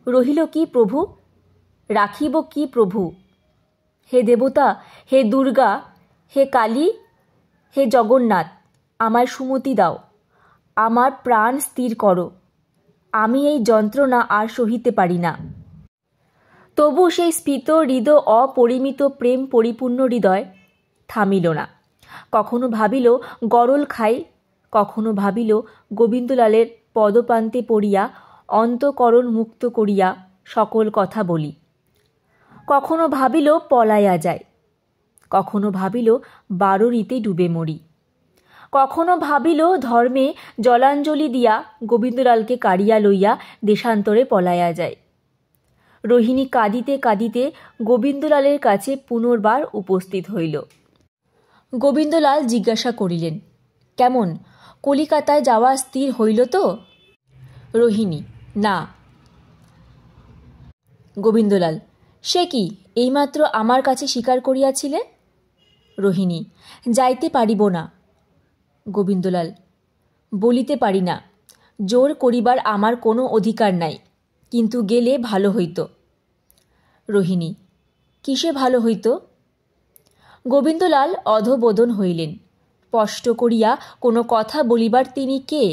Speaker 1: রহিল কি প্রভু? রাখিব কি প্রভু? হে দেবতা, হে দুর্গা, হে কালী, হে জগন্নাথ, আমায় সুমতি দাও, আমার প্রাণ স্থির করো। আমি এই যন্ত্রণা আর সহিতে পারি না। তবু সেই স্ফীত হৃদ অপরিমিত প্রেম পরিপূর্ণ হৃদয় থামিল না। কখনো ভাবিল গরল খাই, কখনো ভাবিল গোবিন্দলালের পদপ্রান্তে পড়িয়া অন্তঃকরণ মুক্ত করিয়া সকল কথা বলি। কখনো ভাবিল পলাইয়া যায়, কখনো ভাবিল বারুণীতে ডুবে মরি, কখনো ভাবিল ধর্মে জলাঞ্জলি দিয়া গোবিন্দলালকে কাড়িয়া লইয়া দেশান্তরে পলাইয়া যায়। রোহিণী কাঁদিতে কাঁদিতে গোবিন্দলালের কাছে পুনর্বার উপস্থিত হইল। গোবিন্দলাল জিজ্ঞাসা করিলেন, কেমন, কলিকাতায় যাওয়া স্থির হইল তো? রোহিণী, না। গোবিন্দলাল, সে কি, এইমাত্র আমার কাছে স্বীকার করিয়াছিলে? রোহিণী, যাইতে পারিব না। গোবিন্দলাল, বলিতে পারি না, জোর করিবার আমার কোনো অধিকার নাই, কিন্তু গেলে ভালো হইত। রোহিণী, কিসে ভালো হইত? গোবিন্দলাল অধবোধন হইলেন। স্পষ্ট করিয়া কোনো কথা বলিবার তিনি কে?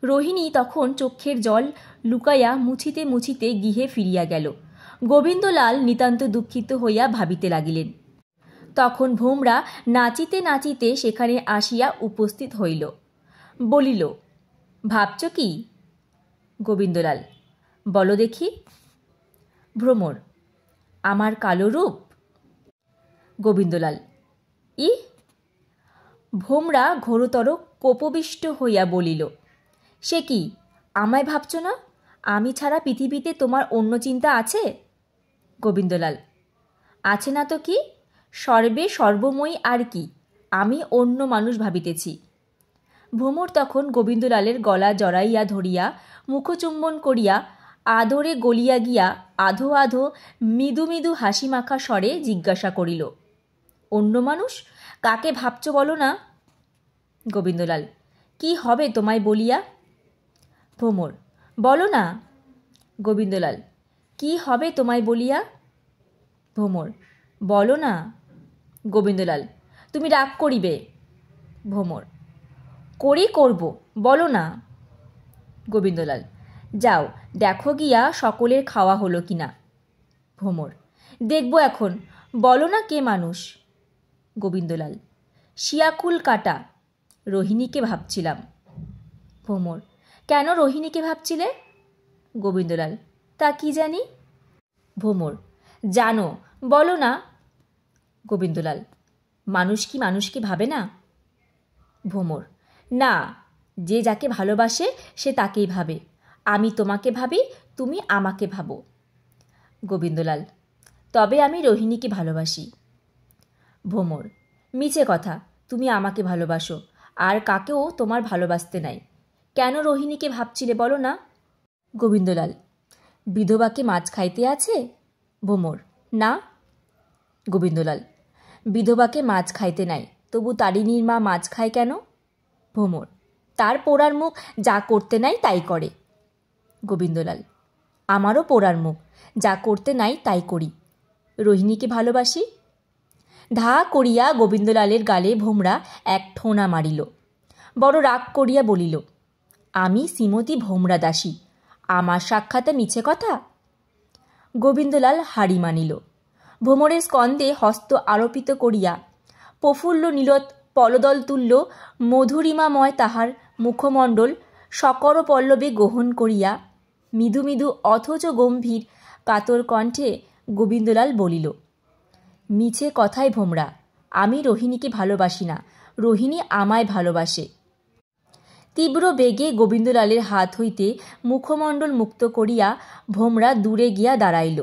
Speaker 1: রোহিণী তখন চক্ষের জল লুকাইয়া মুছিতে মুছিতে গৃহে ফিরিয়া গেল। গোবিন্দলাল নিতান্ত দুঃখিত হইয়া ভাবিতে লাগিলেন। তখন ভোমরা নাচিতে নাচিতে সেখানে আসিয়া উপস্থিত হইল। বলিল, ভাবছ কি? গোবিন্দলাল, বলো দেখি। ভ্রমর, আমার কালো রূপ। গোবিন্দলাল, ই। ভোমরা ঘোরতর কোপবিষ্ট হইয়া বলিল, সে কি, আমায় ভাবছ না? আমি ছাড়া পৃথিবীতে তোমার অন্য চিন্তা আছে? গোবিন্দলাল, আছে না তো কি, সর্বে সর্বময়ী আর কি, আমি অন্য মানুষ ভাবিতেছি। ভ্রমর তখন গোবিন্দলালের গলা জড়াইয়া ধরিয়া মুখচুম্বন করিয়া আদরে গলিয়া গিয়া আধো আধো মৃদু মৃদু হাসি মাখা স্বরে জিজ্ঞাসা করিল, অন্য মানুষ কাকে ভাবছ বলো না? গোবিন্দলাল, কি হবে তোমায় বলিয়া? ভ্রমর, বলো না। গোবিন্দলাল, কি হবে তোমায় বলিয়া? ভ্রমর, বলো না। গোবিন্দলাল, তুমি রাগ করিবে। ভ্রমর, করব, বলো না। গোবিন্দলাল, যাও দেখো গিয়া সকলের খাওয়া হলো কিনা। ভ্রমর, দেখব এখন, বলো না কে মানুষ। গোবিন্দলাল, শিয়াকুল কাটা, রোহিণীকে ভাবছিলাম। ভ্রমর, কেন রোহিণীকে ভাবছিলে? গোবিন্দলাল, তা কি জানি। ভ্রমর, জানো, বলো না। গোবিন্দলাল, মানুষ কি মানুষকে ভাবে না? ভ্রমর, না, যে যাকে ভালোবাসে সে তাকেই ভাবে। আমি তোমাকে ভাবি, তুমি আমাকে ভাবো। গোবিন্দলাল, তবে আমি রোহিণীকে ভালোবাসি। ভ্রমর, মিছে কথা, তুমি আমাকে ভালোবাসো, আর কাকেও তোমার ভালোবাসতে নাই। কেন রোহিণীকে ভাবছিলে বলো না? গোবিন্দলাল, বিধবাকে মাছ খাইতে আছে? ভ্রমর, না। গোবিন্দলাল, বিধবাকে মাছ খাইতে নাই, তবু তারিণীর মা মাছ খায় কেন? ভ্রমর, তার পোড়ার মুখ যা করতে নাই তাই করে। গোবিন্দলাল, আমারও পোড়ার মুখ, যা করতে নাই তাই করি, রোহিণীকে ভালোবাসি। ধা করিয়া গোবিন্দলালের গালে ভোমরা এক ঠোনা মারিল। বড় রাগ করিয়া বলিল, আমি শ্রীমতী ভোমরা দাসী, আমার সাক্ষাতে মিছে কথা? গোবিন্দলাল হাড়ি মানিল। ভ্রমরের স্কন্ধে হস্ত আরোপিত করিয়া প্রফুল্ল নীলত পলদল তুল্য মধুরিমাময় তাহার মুখমণ্ডল সকর পল্লবে গ্রহণ করিয়া মৃদু মৃদু অথচ গম্ভীর কাতর কণ্ঠে গোবিন্দলাল বলিল, মিছে কথায় ভোমরা, আমি রোহিণীকে ভালোবাসি না, রোহিণী আমায় ভালোবাসে। তীব্র বেগে গোবিন্দলালের হাত হইতে মুখমণ্ডল মুক্ত করিয়া ভোমরা দূরে গিয়া দাঁড়াইল।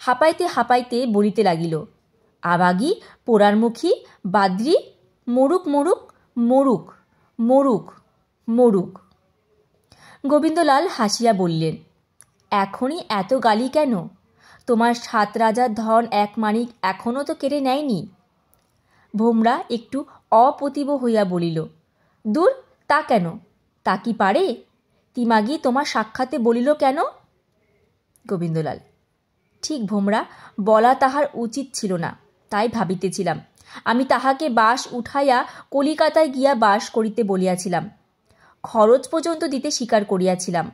Speaker 1: হাঁপাইতে হাঁপাইতে বলিতে লাগিল, আবাগি, পোড়ারমুখী, বাদ্রি, মরুক মরুক, মরুক মরুক মরুক। গোবিন্দলাল হাসিয়া বললেন, এখনই এত গালি কেন? তোমার 7 রাজার ধন 1 মানিক এখনও তো কেড়ে নেয়নি। ভোমরা একটু অপ্রতিভ হইয়া বলিল, দূর, তা কেন? তা কি পারে? তিমাগি তোমার সাক্ষাতে বলিল কেন? গোবিন্দলাল, ঠিক ভোমরা, বলা তাহার উচিত ছিল না, তাই ভাবিতেছিলাম। আমি তাহাকে বাস উঠাইয়া কলিকাতায় গিয়া বাস করিতে বলিয়াছিলাম, খরচ পর্যন্ত দিতে স্বীকার করিয়াছিলাম।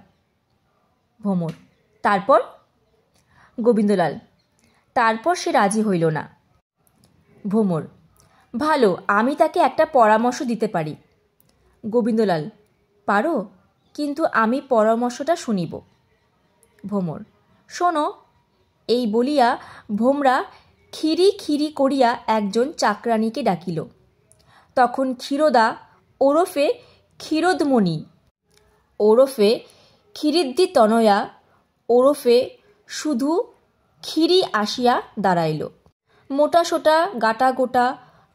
Speaker 1: ভ্রমর, তারপর? গোবিন্দলাল, তারপর সে রাজি হইল না। ভ্রমর, ভালো, আমি তাকে একটা পরামর্শ দিতে পারি। গোবিন্দলাল, পারো, কিন্তু আমি পরামর্শটা শুনিব। ভ্রমর, শোনো। এই বলিয়া ভোমরা খিরি খিরি করিয়া একজন চাকরানীকে ডাকিল। তখন ক্ষীরোদা ওরফে ক্ষীরোদমণি ওরফে ক্ষীরিদ্দি তনয়া ওরফে শুধু ক্ষীরি আসিয়া দাঁড়াইল। মোটাসোটা গাটা গোটা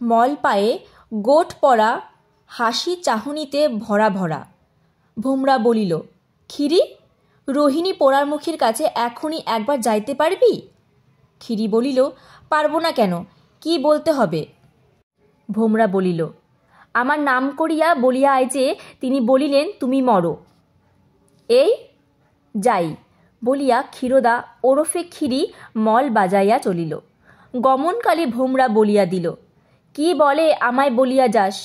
Speaker 1: মল পায়ে গোট পরা, হাসি চাহনিতে ভরা ভরা। ভোমরা বলিল, ক্ষীরি, রোহিণী পোড়ারমুখীর কাছে এখনই একবার যাইতে পারবি? ক্ষীরি বলিল, পারব না কেন, কি বলতে হবে? ভোমরা বলিল, আমার নাম করিয়া বলিয়া আয় যে তিনি বলিলেন তুমি মরো। এই যাই বলিয়া ক্ষীরোদা ওরফে ক্ষীরি মল বাজাইয়া চলিল। গমনকালে ভোমরা বলিয়া দিল, কি বলে আমায় বলিয়া যাস।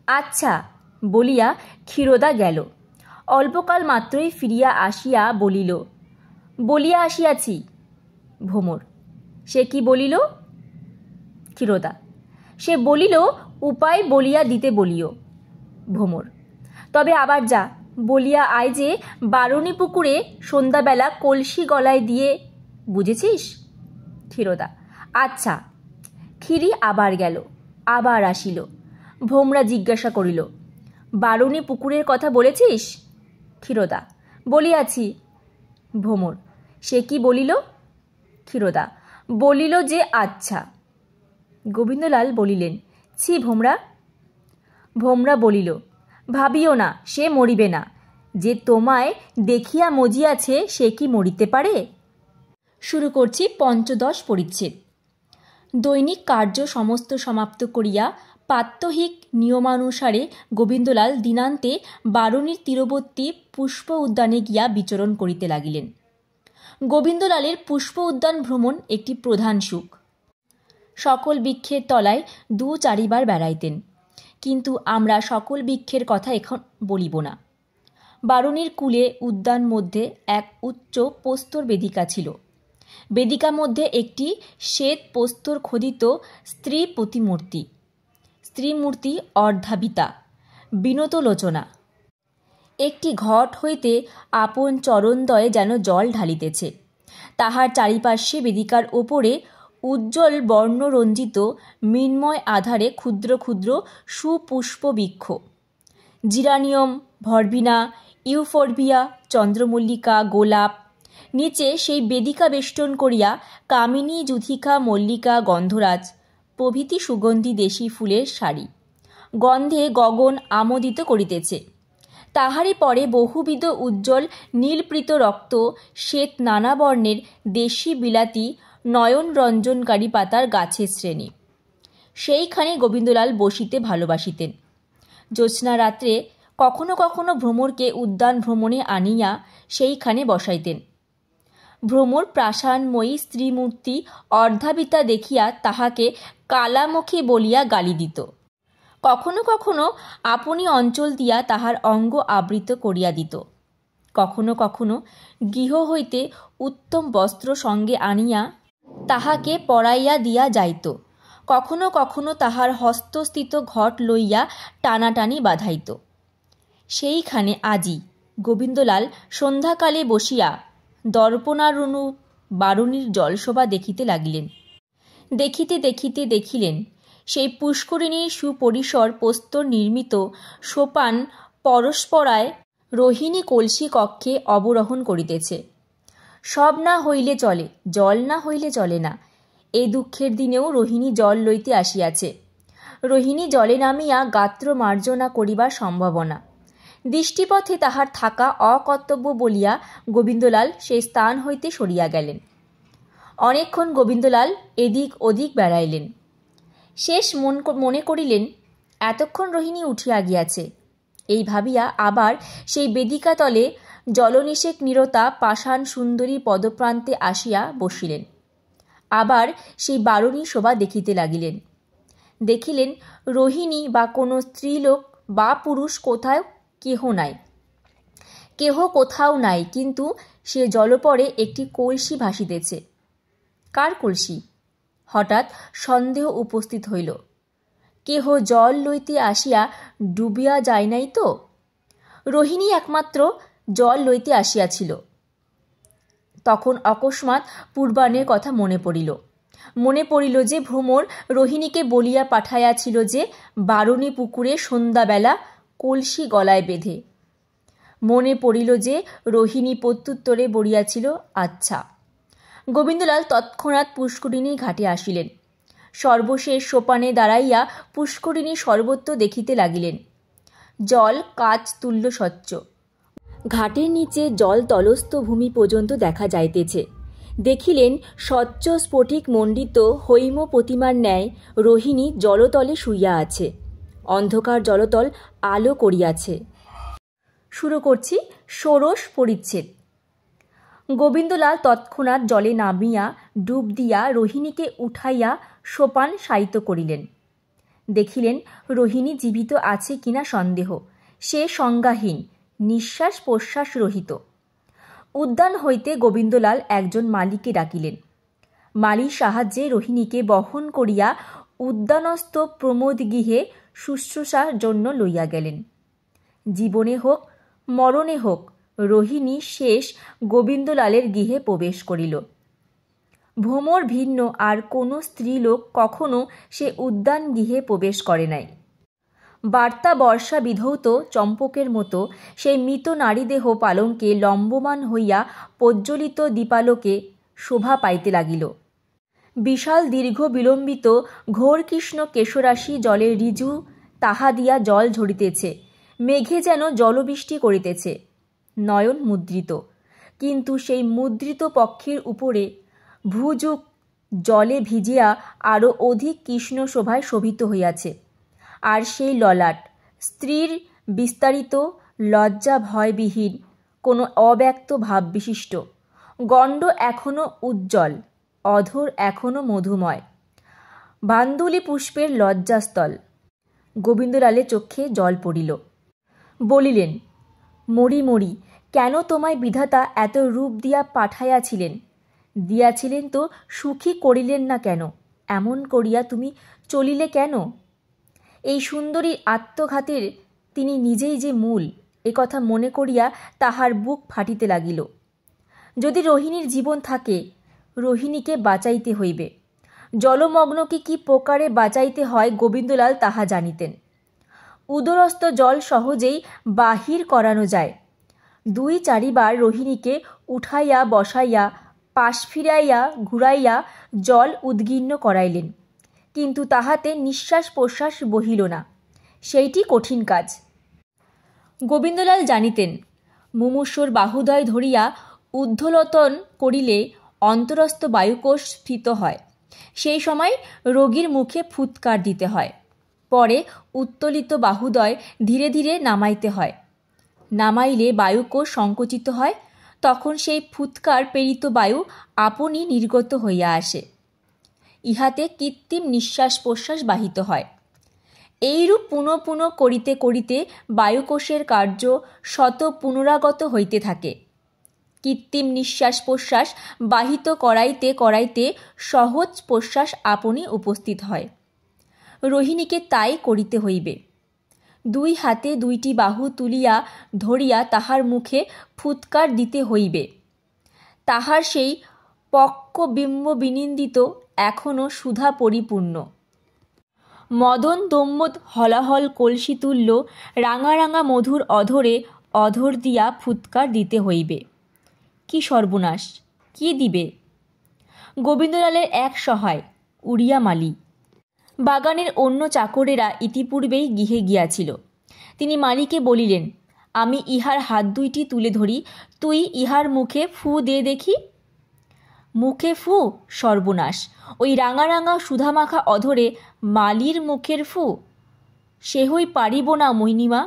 Speaker 1: আচ্ছা বলিয়া ক্ষীরোদা গেল। অল্পকাল মাত্রই ফিরিয়া আসিয়া বলিল, বলিয়া আসিয়াছি। ভ্রমর, সে কি বলিল? ক্ষীরোদা, সে বলিল উপায় বলিয়া দিতে বলিও। ভ্রমর, তবে আবার যা, বলিয়া আয় যে বারুণী পুকুরে সন্ধ্যাবেলা কলসি গলায় দিয়ে, বুঝেছিস? ক্ষীরোদা, আচ্ছা। ক্ষীরি আবার গেল, আবার আসিল। ভোমরা জিজ্ঞাসা করিল, বারুণী পুকুরের কথা বলেছিস? ক্ষীরোদা, বলিয়াছি। ভ্রমর, সে কি বলিল? ক্ষীরোদা, বলিল যে আচ্ছা। গোবিন্দলাল বলিলেন, ছি ভোমরা। ভোমরা বলিল, ভাবিও না, সে মরিবে না। যে তোমায় দেখিয়া মজিয়াছে সে কি মরিতে পারে? শুরু করছি পঞ্চদশ পরিচ্ছেদ। দৈনিক কার্য সমস্ত সমাপ্ত করিয়া প্রাত্যহিক নিয়মানুসারে গোবিন্দলাল দিনান্তে বারুণীর তীরবর্তী পুষ্প উদ্যানে গিয়া বিচরণ করিতে লাগিলেন। গোবিন্দলালের পুষ্প উদ্যান ভ্রমণ একটি প্রধান সুখ। সকল বৃক্ষের তলায় 2-4 বার বেড়াইতেন, কিন্তু আমরা সকল বৃক্ষের কথা এখন বলিব না। বারুণীর কূলে উদ্যান মধ্যে এক উচ্চ প্রস্তর বেদিকা ছিল। বেদিকা মধ্যে একটি শ্বেত প্রস্তর খোদিত স্ত্রী প্রতিমূর্তি। স্ত্রীমূর্তি অর্ধাবিতা, বিনতলোচনা। একটি ঘট হইতে আপন চরণদ্বয়ে যেন জল ঢালিতেছে। তাহার চারিপার্শ্বে বেদিকার ওপরে উজ্জ্বল বর্ণরঞ্জিত মৃন্ময় আধারে ক্ষুদ্র ক্ষুদ্র সুপুষ্প বৃক্ষ, জিরানিয়ম, ভরবিনা, ইউফোরবিয়া, চন্দ্রমল্লিকা, গোলাপ। নিচে সেই বেদিকা বেষ্টন করিয়া কামিনী, যুথিকা, মল্লিকা, গন্ধরাজ প্রভৃতি সুগন্ধি দেশি ফুলের সারি গন্ধে গগন আমোদিত করিতেছে। তাহারই পরে বহুবিধ উজ্জ্বল নীলপৃত রক্ত শ্বেত নানা বর্ণের দেশি বিলাতি নয়ন রঞ্জনকারী পাতার গাছের শ্রেণী। সেইখানে গোবিন্দলাল বসিতে ভালোবাসিতেন। জ্যোৎস্না রাত্রে কখনো কখনো ভ্রমরকে উদ্যান ভ্রমণে আনিয়া সেইখানে বসাইতেন। ভ্রমর প্রাসানময়ী স্ত্রীমূর্তি অর্ধাবিতা দেখিয়া তাহাকে কালামুখী বলিয়া গালি দিত। কখনো কখনো আপনি অঞ্চল দিয়া তাহার অঙ্গ আবৃত করিয়া দিত। কখনো কখনো গৃহ হইতে উত্তম বস্ত্র সঙ্গে আনিয়া তাহাকে পরাইয়া দিয়া যাইত। কখনো কখনো তাহার হস্তস্থিত ঘট লইয়া টানাটানি বাধাইত। সেইখানে আজি গোবিন্দলাল সন্ধ্যাকালে বসিয়া দর্পণানুরূপ বারুণীর জলশোভা দেখিতে লাগিলেন। দেখিতে দেখিতে দেখিলেন সেই পুষ্করিণীর সুপরিসর প্রস্তর নির্মিত সোপান পরস্পরায় রোহিণী কলসি কক্ষে অবরোহণ করিতেছে। সব না হইলে চলে, জল না হইলে চলে না। এই দুঃখের দিনেও রোহিণী জল লইতে আসিয়াছে। রোহিণী জলে নামিয়া গাত্র মার্জনা করিবার সম্ভাবনা। দৃষ্টিপথে তাহার থাকা অকর্তব্য বলিয়া গোবিন্দলাল সেই স্থান হইতে সরিয়া গেলেন। অনেকক্ষণ গোবিন্দলাল এদিক ওদিক বেড়াইলেন। শেষ মনে করিলেন এতক্ষণ রোহিণী উঠিয়া গিয়াছে। এই ভাবিয়া আবার সেই বেদিকা তলে জলনিষেক নিরতা পাষাণ সুন্দরী পদপ্রান্তে আসিয়া বসিলেন। আবার সেই বারুণী শোভা দেখিতে লাগিলেন। দেখিলেন রোহিণী বা কোনো স্ত্রীলোক বা পুরুষ কোথাও কেহ কোথাও নাই, কিন্তু সে জলপরে একটি কলসি ভাসিতেছে। কার কলসি? হঠাৎ সন্দেহ উপস্থিত হইল। কেহ জল লইতে আসিয়া ডুবিয়া যায় নাই তো? রোহিণী একমাত্র জল লইতে আসিয়াছিল। তখন অকস্মাৎ পূর্বাহ্নের কথা মনে পড়িল যে ভ্রমর রোহিণীকে বলিয়া পাঠাইয়াছিল যে বারুণী পুকুরে সন্ধ্যাবেলা কলসি গলায় বেঁধে। মনে পড়িল যে রোহিণী প্রত্যুত্তরে বলিয়াছিল আচ্ছা। গোবিন্দলাল তৎক্ষণাৎ পুষ্করিণীর ঘাটে আসিলেন। সর্বশেষ সোপানে দাঁড়াইয়া পুষ্করিণী সর্বত্র দেখিতে লাগিলেন। জল কাচ তুল্য স্বচ্ছ। ঘাটের নিচে জল তলস্থ ভূমি পর্যন্ত দেখা যাইতেছে। দেখিলেন স্বচ্ছ স্ফটিক মণ্ডিত হৈম প্রতিমার ন্যায় রোহিণী জলতলে শুইয়া আছে। অন্ধকার জলতল আলো করিয়াছে। শুরু করছি ষোড়শ পরিচ্ছেদ। গোবিন্দলাল তৎক্ষণাৎ জলে নামিয়া ডুব দিয়া রোহিণীকে উঠাইয়া সোপান শায়িত করিলেন। দেখিলেন রোহিণী জীবিত আছে কিনা সন্দেহ। সে সংজ্ঞাহীন, নিঃশ্বাস প্রশ্বাস রহিত। উদ্যান হইতে গোবিন্দলাল একজন মালীকে ডাকিলেন। মালীর সাহায্যে রোহিণীকে বহন করিয়া উদ্যানস্থ প্রমোদ গৃহে শুশ্রূষার জন্য লইয়া গেলেন। জীবনে হোক মরণে হোক রোহিণী শেষ গোবিন্দলালের গৃহে প্রবেশ করিল। ভ্রমর ভিন্ন আর কোনো স্ত্রীলোক কখনো সে উদ্যান গৃহে প্রবেশ করে নাই। বার্তা বর্ষা বিধৌত চম্পকের মতো সেই মৃত নারীদেহ পালঙ্কে লম্বমান হইয়া প্রজ্বলিত দীপালোকে শোভা পাইতে লাগিল। বিশাল দীর্ঘ বিলম্বিত ঘোর কৃষ্ণ কেশরাশি জলের ঋজু, তাহা দিয়া জল ঝরিতেছে, মেঘে যেন জলবৃষ্টি করিতেছে। নয়ন মুদ্রিত, কিন্তু সেই মুদ্রিত পক্ষের উপরে ভুজুক জলে ভিজিয়া আরও অধিক কৃষ্ণ শোভায় শোভিত হইয়াছে। আর সেই ললাট স্ত্রীর বিস্তারিত, লজ্জা ভয়বিহীন, কোনো অব্যক্ত ভাববিশিষ্ট। গণ্ড এখনও উজ্জ্বল, অধর এখনও মধুময়। বান্দুলি পুষ্পের লজ্জাস্থল। গোবিন্দলালের চক্ষে জল পড়িল। বলিলেন, মরি মরি, কেন তোমায় বিধাতা এত রূপ দিয়া পাঠাইয়াছিলেন? দিয়াছিলেন তো সুখী করিলেন না কেন? এমন করিয়া তুমি চলিলে কেন? এই সুন্দরী আত্মঘাতের তিনি নিজেই যে মূল, একথা মনে করিয়া তাহার বুক ফাটিতে লাগিল। যদি রোহিণীর জীবন থাকে, রোহিণীকে বাঁচাইতে হইবে। জলমগ্নকে কি প্রকারে বাঁচাইতে হয় গোবিন্দলাল তাহা জানিতেন। উদরস্থ জল সহজেই বাহির করানো যায়। 2-4 বার রোহিণীকে উঠাইয়া বসাইয়া পাশ ফিরাইয়া ঘুরাইয়া জল উদ্গীর্ণ করাইলেন, কিন্তু তাহাতে নিঃশ্বাস প্রশ্বাস বহিল না। সেইটি কঠিন কাজ। গোবিন্দলাল জানিতেন, মুমূর্ষুর বাহুদয় ধরিয়া ঊর্ধ্বলোতন করিলে অন্তরস্থ বায়ুকোষ স্ফীত হয়। সেই সময় রোগীর মুখে ফুৎকার দিতে হয়। পরে উত্তোলিত বাহুদয় ধীরে ধীরে নামাইতে হয়। নামাইলে বায়ুকোষ সংকুচিত হয়, তখন সেই ফুৎকার প্রেরিত বায়ু আপনি নির্গত হইয়া আসে। ইহাতে কৃত্রিম নিঃশ্বাস প্রশ্বাস বাহিত হয়। এইরূপ পুনঃ পুনঃ করিতে করিতে বায়ুকোষের কার্য শত পুনরাগত হইতে থাকে। কৃত্রিম নিঃশ্বাস প্রশ্বাস বাহিত করাইতে করাইতে সহজ প্রশ্বাস আপনি উপস্থিত হয়। রোহিণীকে তাই করিতে হইবে। 2 হাতে 2টি বাহু তুলিয়া ধরিয়া তাহার মুখে ফুৎকার দিতে হইবে। তাহার সেই পক্কবিম্ব বিনিন্দিত এখনও সুধা পরিপূর্ণ মদন দম্মদ হলাহল কলসিতুল্য রাঙা রাঙা মধুর অধরে অধর দিয়া ফুৎকার দিতে হইবে। কি সর্বনাশ! কি দিবে? গোবিন্দলালের এক সহায় উড়িয়া মালী। বাগানের অন্য চাকরেরা ইতিপূর্বেই গৃহে গিয়াছিল। তিনি মালীকে বলিলেন, আমি ইহার হাত 2টি তুলে ধরি, তুই ইহার মুখে ফু দে দেখি। মুখে ফু? সর্বনাশ! ওই রাঙা রাঙা সুধামাখা অধরে মালীর মুখের ফু? সেহই পারিব না মহিনীমা।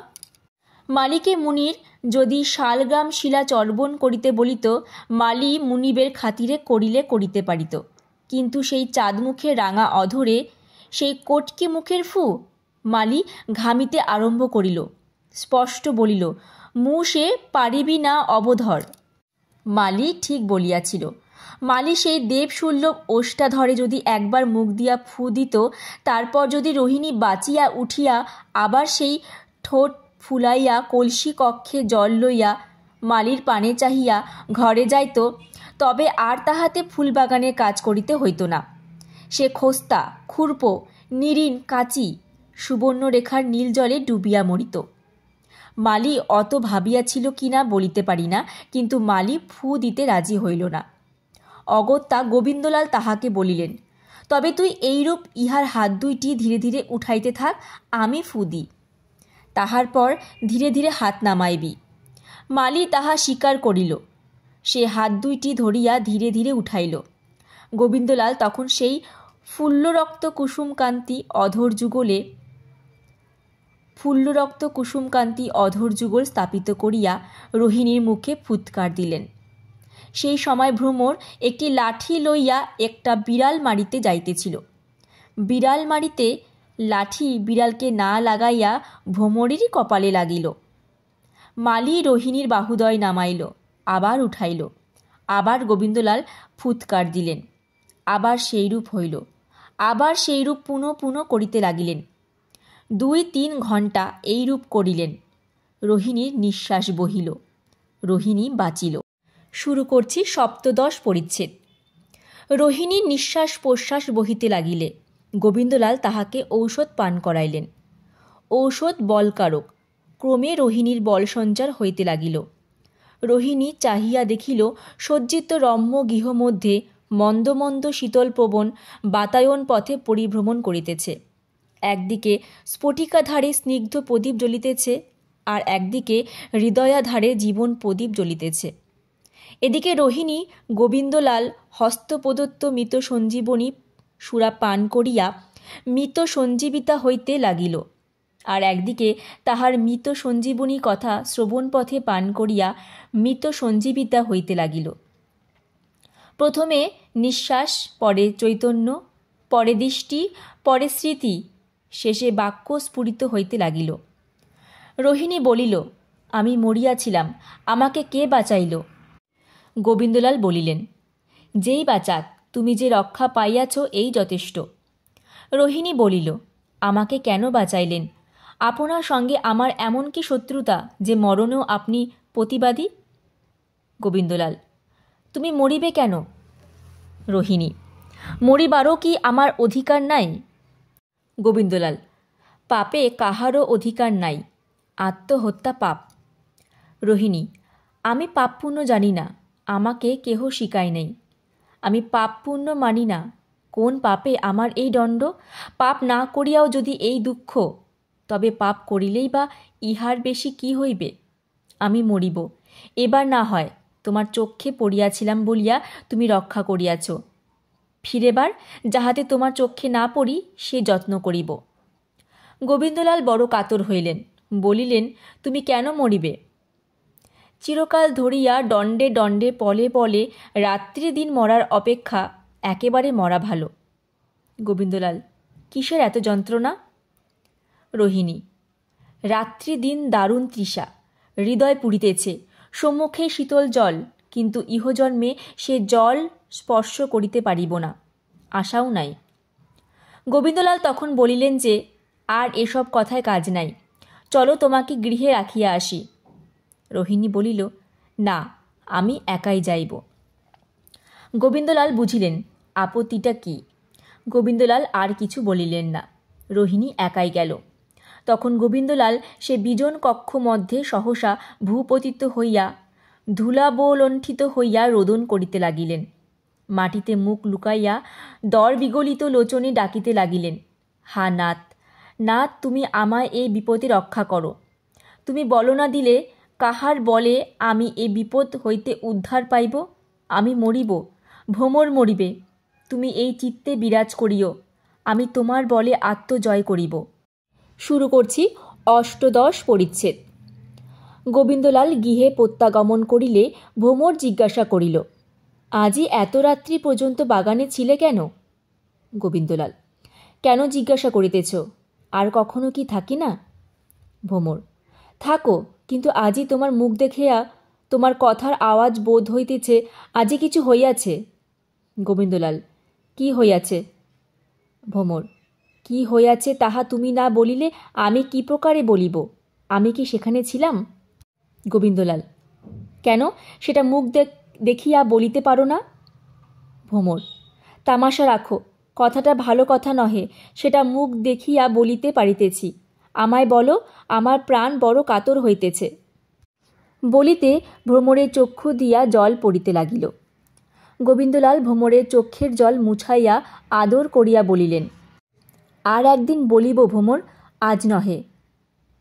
Speaker 1: মালীকে মুনির যদি শালগ্রাম শিলা চর্বণ করিতে বলিত, মালী মুনিবের খাতিরে করিলে করিতে পারিত, কিন্তু সেই চাঁদমুখের রাঙা অধরে সেই কটকি মুখের ফু? মালী ঘামিতে আরম্ভ করিল। স্পষ্ট বলিল, মু সে পারিবি না অবধর। মালী ঠিক বলিয়াছিল। মালী সেই দেবসুল্লভ ওষ্ঠাধরে যদি একবার মুখ দিয়া ফু দিত, তারপর যদি রোহিণী বাঁচিয়া উঠিয়া আবার সেই ঠোঁট ফুলাইয়া কলসি কক্ষে জল লইয়া মালীর পানে চাহিয়া ঘরে যাইত, তবে আর তাহাতে ফুলবাগানের কাজ করিতে হইত না। সে খোস্তা, খুরপো, নিরিন, কাচি সুবর্ণরেখার নীল জলে ডুবিয়া মরিত। মালী অত ভাবিয়াছিল কিনা বলিতে পারি না, কিন্তু মালী ফু দিতে রাজি হইল না। অগত্যা গোবিন্দলাল তাহাকে বলিলেন, তবে তুই এইরূপ ইহার হাত 2টি ধীরে ধীরে উঠাইতে থাক, আমি ফু দিই। তাহার পর ধীরে ধীরে হাত নামাইবি। মালী তাহা স্বীকার করিল। সে হাত 2টি ধরিয়া ধীরে ধীরে উঠাইল। গোবিন্দলাল তখন সেই ফুল্লরক্ত কুসুমকান্তি অধর যুগল স্থাপিত করিয়া রোহিণীর মুখে ফুৎকার দিলেন। সেই সময় ভ্রমর একটি লাঠি লইয়া একটা বিড়াল মারিতে যাইতেছিল। বিড়াল মারিতে লাঠি বিড়ালকে না লাগাইয়া ভ্রমরেরই কপালে লাগিল। মালি রোহিণীর বাহুদয় নামাইল, আবার উঠাইল। আবার গোবিন্দলাল ফুৎকার দিলেন। আবার সেইরূপ হইল। আবার সেইরূপ পুনঃ পুনঃ করিতে লাগিলেন। 2-3 ঘণ্টা এইরূপ করিলেন। রোহিণীর নিঃশ্বাস বহিল। রোহিণী বাঁচিল। শুরু করছি সপ্তদশ পরিচ্ছেদ। রোহিণীর নিঃশ্বাস প্রশ্বাস বহিতে লাগিলে গোবিন্দলাল তাহাকে ঔষধ পান করাইলেন। ঔষধ বলকারক। ক্রমে রোহিণীর বল সঞ্চার হইতে লাগিল। রোহিণী চাহিয়া দেখিল সজ্জিত রম্য গৃহ মধ্যে মন্দ মন্দ শীতল প্রবণ বাতায়ন পথে পরিভ্রমণ করিতেছে। একদিকে স্ফটিকাধারে স্নিগ্ধ প্রদীপ জ্বলিতেছে, আর একদিকে হৃদয়াধারে জীবন প্রদীপ জ্বলিতেছে। এদিকে রোহিণী গোবিন্দলাল হস্তপ্রদত্ত মৃত সঞ্জীবনী সুরা পান করিয়া মৃত সঞ্জীবিতা হইতে লাগিল, আর একদিকে তাহার মৃত সঞ্জীবনী কথা শ্রবণপথে পান করিয়া মৃত সঞ্জীবিতা হইতে লাগিল। প্রথমে নিঃশ্বাস, পরে চৈতন্য, পরে দৃষ্টি, পরে স্মৃতি, শেষে বাক্য স্ফুরিত হইতে লাগিল। রোহিণী বলিল, আমি মরিয়াছিলাম, আমাকে কে বাঁচাইল? গোবিন্দলাল বলিলেন, যেই বাঁচাক, তুমি যে রক্ষা পাইয়াছ এই যথেষ্ট। রোহিণী বলিল, আমাকে কেন বাঁচাইলেন? আপনার সঙ্গে আমার এমন কি শত্রুতা যে মরণেও আপনি প্রতিবাদী? গোবিন্দলাল, তুমি মরিবে কেন? রোহিণী, মরিবারও কি আমার অধিকার নাই? গোবিন্দলাল, পাপে কাহারও অধিকার নাই, আত্মহত্যা পাপ। রোহিণী, আমি পাপ পুণ্য জানি না, আমাকে কেহ শিখায় নাই। আমি পাপ পুণ্য মানি না, কোন পাপে আমার এই দণ্ড? পাপ না করিয়াও যদি এই দুঃখ, তবে পাপ করিলেই বা ইহার বেশি কি হইবে? আমি মরিব, এবার না হয় তোমার চক্ষে পড়িয়াছিলাম বলিয়া তুমি রক্ষা করিয়াছ। ফিরেবার যাহাতে তোমার চক্ষে না পড়ি সে যত্ন করিব। গোবিন্দলাল বড় কাতর হইলেন, বলিলেন, তুমি কেন মরিবে? চিরকাল ধরিয়া দণ্ডে দণ্ডে পলে পলে রাত্রি দিন মরার অপেক্ষা একেবারে মরা ভালো। গোবিন্দলাল, কিসের এত যন্ত্রণা? রোহিণী, রাত্রি দিন দারুণ তৃষা, হৃদয় পুড়িতেছে, সম্মুখে শীতল জল, কিন্তু ইহজন্মে সে জল স্পর্শ করিতে পারিব না, আশাও নাই। গোবিন্দলাল তখন বলিলেন যে, আর এসব কথায় কাজ নাই, চলো তোমাকে গৃহে রাখিয়া আসি। রোহিণী বলিল, না, আমি একাই যাইব। গোবিন্দলাল বুঝিলেন আপত্তিটা কি। গোবিন্দলাল আর কিছু বলিলেন না। রোহিণী একাই গেল। তখন গোবিন্দলাল সে বিজন কক্ষ মধ্যে সহসা ভূপতিত হইয়া ধূলাবলণ্ঠিত হইয়া রোদন করিতে লাগিলেন। মাটিতে মুখ লুকাইয়া দর বিগলিত লোচনে ডাকিতে লাগিলেন, হা নাথ, নাথ, তুমি আমায় এই বিপদে রক্ষা করো। তুমি বল না দিলে কাহার বলে আমি এ বিপদ হইতে উদ্ধার পাইব? আমি মরিব, ভ্রমর মরিবে, তুমি এই চিত্তে বিরাজ করিও, আমি তোমার বলে আত্মজয় করিব। শুরু করছি অষ্টদশ পরিচ্ছেদ। গোবিন্দলাল গৃহে প্রত্যাগমন করিলে ভ্রমর জিজ্ঞাসা করিল, আজই এত রাত্রি পর্যন্ত বাগানে ছিলে কেন? গোবিন্দলাল, কেন জিজ্ঞাসা করিতেছ? আর কখনো কি থাকি না? ভ্রমর, থাকো, কিন্তু আজই তোমার মুখ দেখিয়া তোমার কথার আওয়াজ বোধ হইতেছে আজই কিছু হইয়াছে। গোবিন্দলাল, কি হইয়াছে? ভ্রমর, কি হইয়াছে তাহা তুমি না বলিলে আমি কি প্রকারে বলিব? আমি কি সেখানে ছিলাম? গোবিন্দলাল, কেন, সেটা মুখ দেখিয়া বলিতে পারো না? ভ্রমর, তামাশা রাখো, কথাটা ভালো কথা নহে, সেটা মুখ দেখিয়া বলিতে পারিতেছি। আমায় বলো, আমার প্রাণ বড় কাতর হইতেছে। বলিতে ভ্রমরের চক্ষু দিয়া জল পড়িতে লাগিল। গোবিন্দলাল ভ্রমরের চক্ষের জল মুছাইয়া আদর করিয়া বলিলেন, আর একদিন বলিব ভ্রমর, আজ নহে।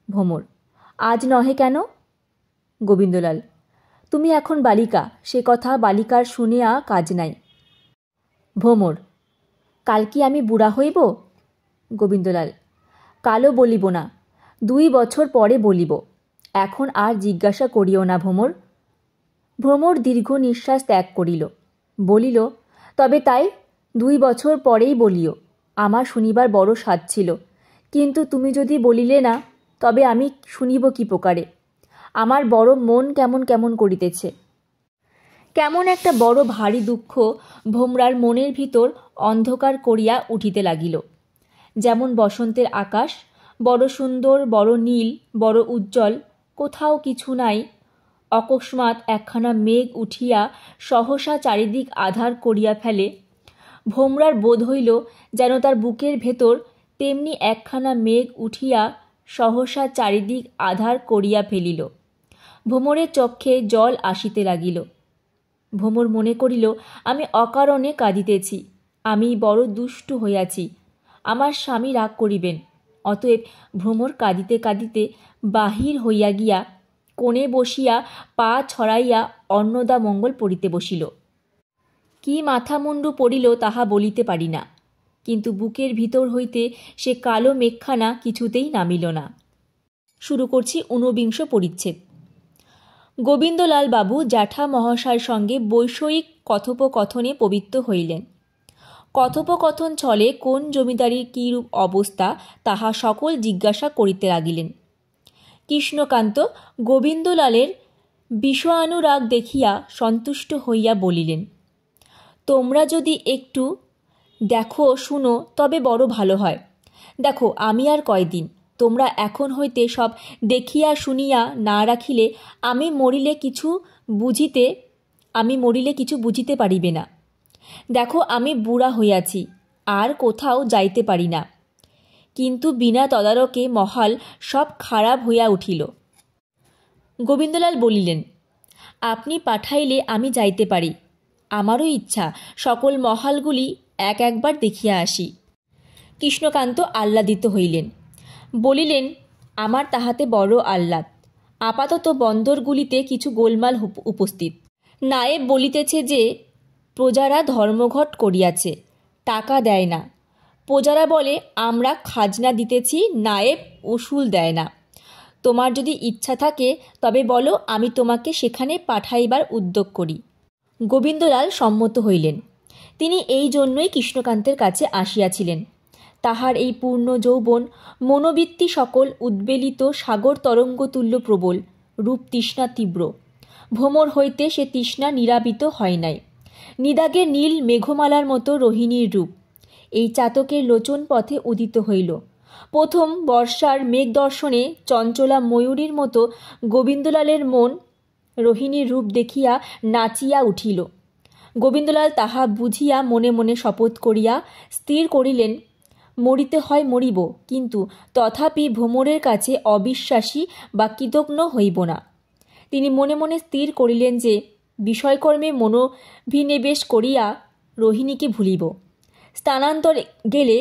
Speaker 1: ভ্রমর, আজ নহে কেন? গোবিন্দলাল, তুমি এখন বালিকা, সে কথা বালিকার শুনিয়া কাজ নাই। ভ্রমর, কাল কি আমি বুড়া হইব? গোবিন্দলাল, কালও বলিব না, 2 বছর পরে বলিব, এখন আর জিজ্ঞাসা করিও না ভ্রমর। ভ্রমর দীর্ঘ নিঃশ্বাস ত্যাগ করিল, বলিল, তবে তাই 2 বছর পরেই বলিও, আমার শুনিবার বড় স্বাদ ছিল, কিন্তু তুমি যদি বলিলে না, তবে আমি শুনিব কি প্রকারে? আমার বড় মন কেমন কেমন করিতেছে। কেমন একটা বড় ভারী দুঃখ ভোমরার মনের ভিতর অন্ধকার করিয়া উঠিতে লাগিল। যেমন বসন্তের আকাশ, বড় সুন্দর, বড় নীল, বড় উজ্জ্বল, কোথাও কিছু নাই, অকস্মাৎ একখানা মেঘ উঠিয়া সহসা চারিদিক আঁধার করিয়া ফেলে। ভোমরার বোধ হইল যেন তার বুকের ভেতর তেমনি একখানা মেঘ উঠিয়া সহসা চারিদিক আঁধার করিয়া ফেলিল। ভোমরের চক্ষে জল আসিতে লাগিল। ভোমর মনে করিল, আমি অকারণে কাঁদিতেছি, আমি বড় দুষ্টু হইয়াছি, আমার স্বামী রাগ করিবেন। অতএব ভ্রমর কাঁদিতে কাঁদিতে বাহির হইয়া গিয়া কোণে বসিয়া পা ছড়াইয়া অন্নদামঙ্গল পড়িতে বসিল। কি মাথামুন্ডু পড়িল তাহা বলিতে পারি না, কিন্তু বুকের ভিতর হইতে সে কালো মেঘখানা কিছুতেই নামিল না। শুরু করছি ঊনবিংশ পরিচ্ছেদ। গোবিন্দলাল বাবু জ্যাঠা মহাশয়ের সঙ্গে বৈষয়িক কথোপকথনে প্রবৃত্ত হইলেন। কথোপকথন ছলে কোন জমিদারির কীরূপ অবস্থা তাহা সকল জিজ্ঞাসা করিতে লাগিলেন। কৃষ্ণকান্ত গোবিন্দলালের বিষয়ানুরাগ দেখিয়া সন্তুষ্ট হইয়া বলিলেন, তোমরা যদি একটু দেখো শুনো তবে বড় ভালো হয়। দেখো, আমি আর কয়দিন, তোমরা এখন হইতে সব দেখিয়া শুনিয়া না রাখিলে আমি মরিলে কিছু বুঝিতে পারিবে না। দেখো, আমি বুড়া হইয়াছি, আর কোথাও যাইতে পারি না, কিন্তু বিনা তদারকে মহাল সব খারাপ হইয়া উঠিল। গোবিন্দলাল বলিলেন, আপনি পাঠাইলে আমি যাইতে পারি, আমারও ইচ্ছা সকল মহালগুলি একবার দেখিয়া আসি। কৃষ্ণকান্ত আহ্লাদিত হইলেন, বলিলেন, আমার তাহাতে বড় আহ্লাদ। আপাতত বন্দরগুলিতে কিছু গোলমাল উপস্থিত। নায়েব বলিতেছে যে প্রজারা ধর্মঘট করিয়াছে, টাকা দেয় না। প্রজারা বলে, আমরা খাজনা দিতেছি, নায়েব উসুল দেয় না। তোমার যদি ইচ্ছা থাকে তবে বলো, আমি তোমাকে সেখানে পাঠাইবার উদ্যোগ করি। গোবিন্দলাল সম্মত হইলেন। তিনি এই জন্যই কৃষ্ণকান্তের কাছে আসিয়াছিলেন। তাহার এই পূর্ণ যৌবন, মনোবৃত্তি সকল উদ্বেলিত সাগর তরঙ্গতুল্য প্রবল, রূপ তৃষ্ণা তীব্র। ভ্রমর হইতে সে তৃষ্ণা নিরাবিত হয় নাই। নিদাগের নীল মেঘমালার মতো রোহিণীর রূপ এই চাতকের লোচন পথে উদিত হইল। প্রথম বর্ষার মেঘ দর্শনে চঞ্চলা ময়ূরীর মতো গোবিন্দলালের মন রোহিণীর রূপ দেখিয়া নাচিয়া উঠিল। গোবিন্দলাল তাহা বুঝিয়া মনে মনে শপথ করিয়া স্থির করিলেন, মরিতে হয় মরিব, কিন্তু তথাপি ভ্রমরের কাছে অবিশ্বাসী বা কৃতজ্ঞ হইব না। তিনি মনে মনে স্থির করিলেন যে বিষয়কর্মে মনোভিনিবেশ করিয়া রোহিণীকে ভুলিব, স্থানান্তর গেলে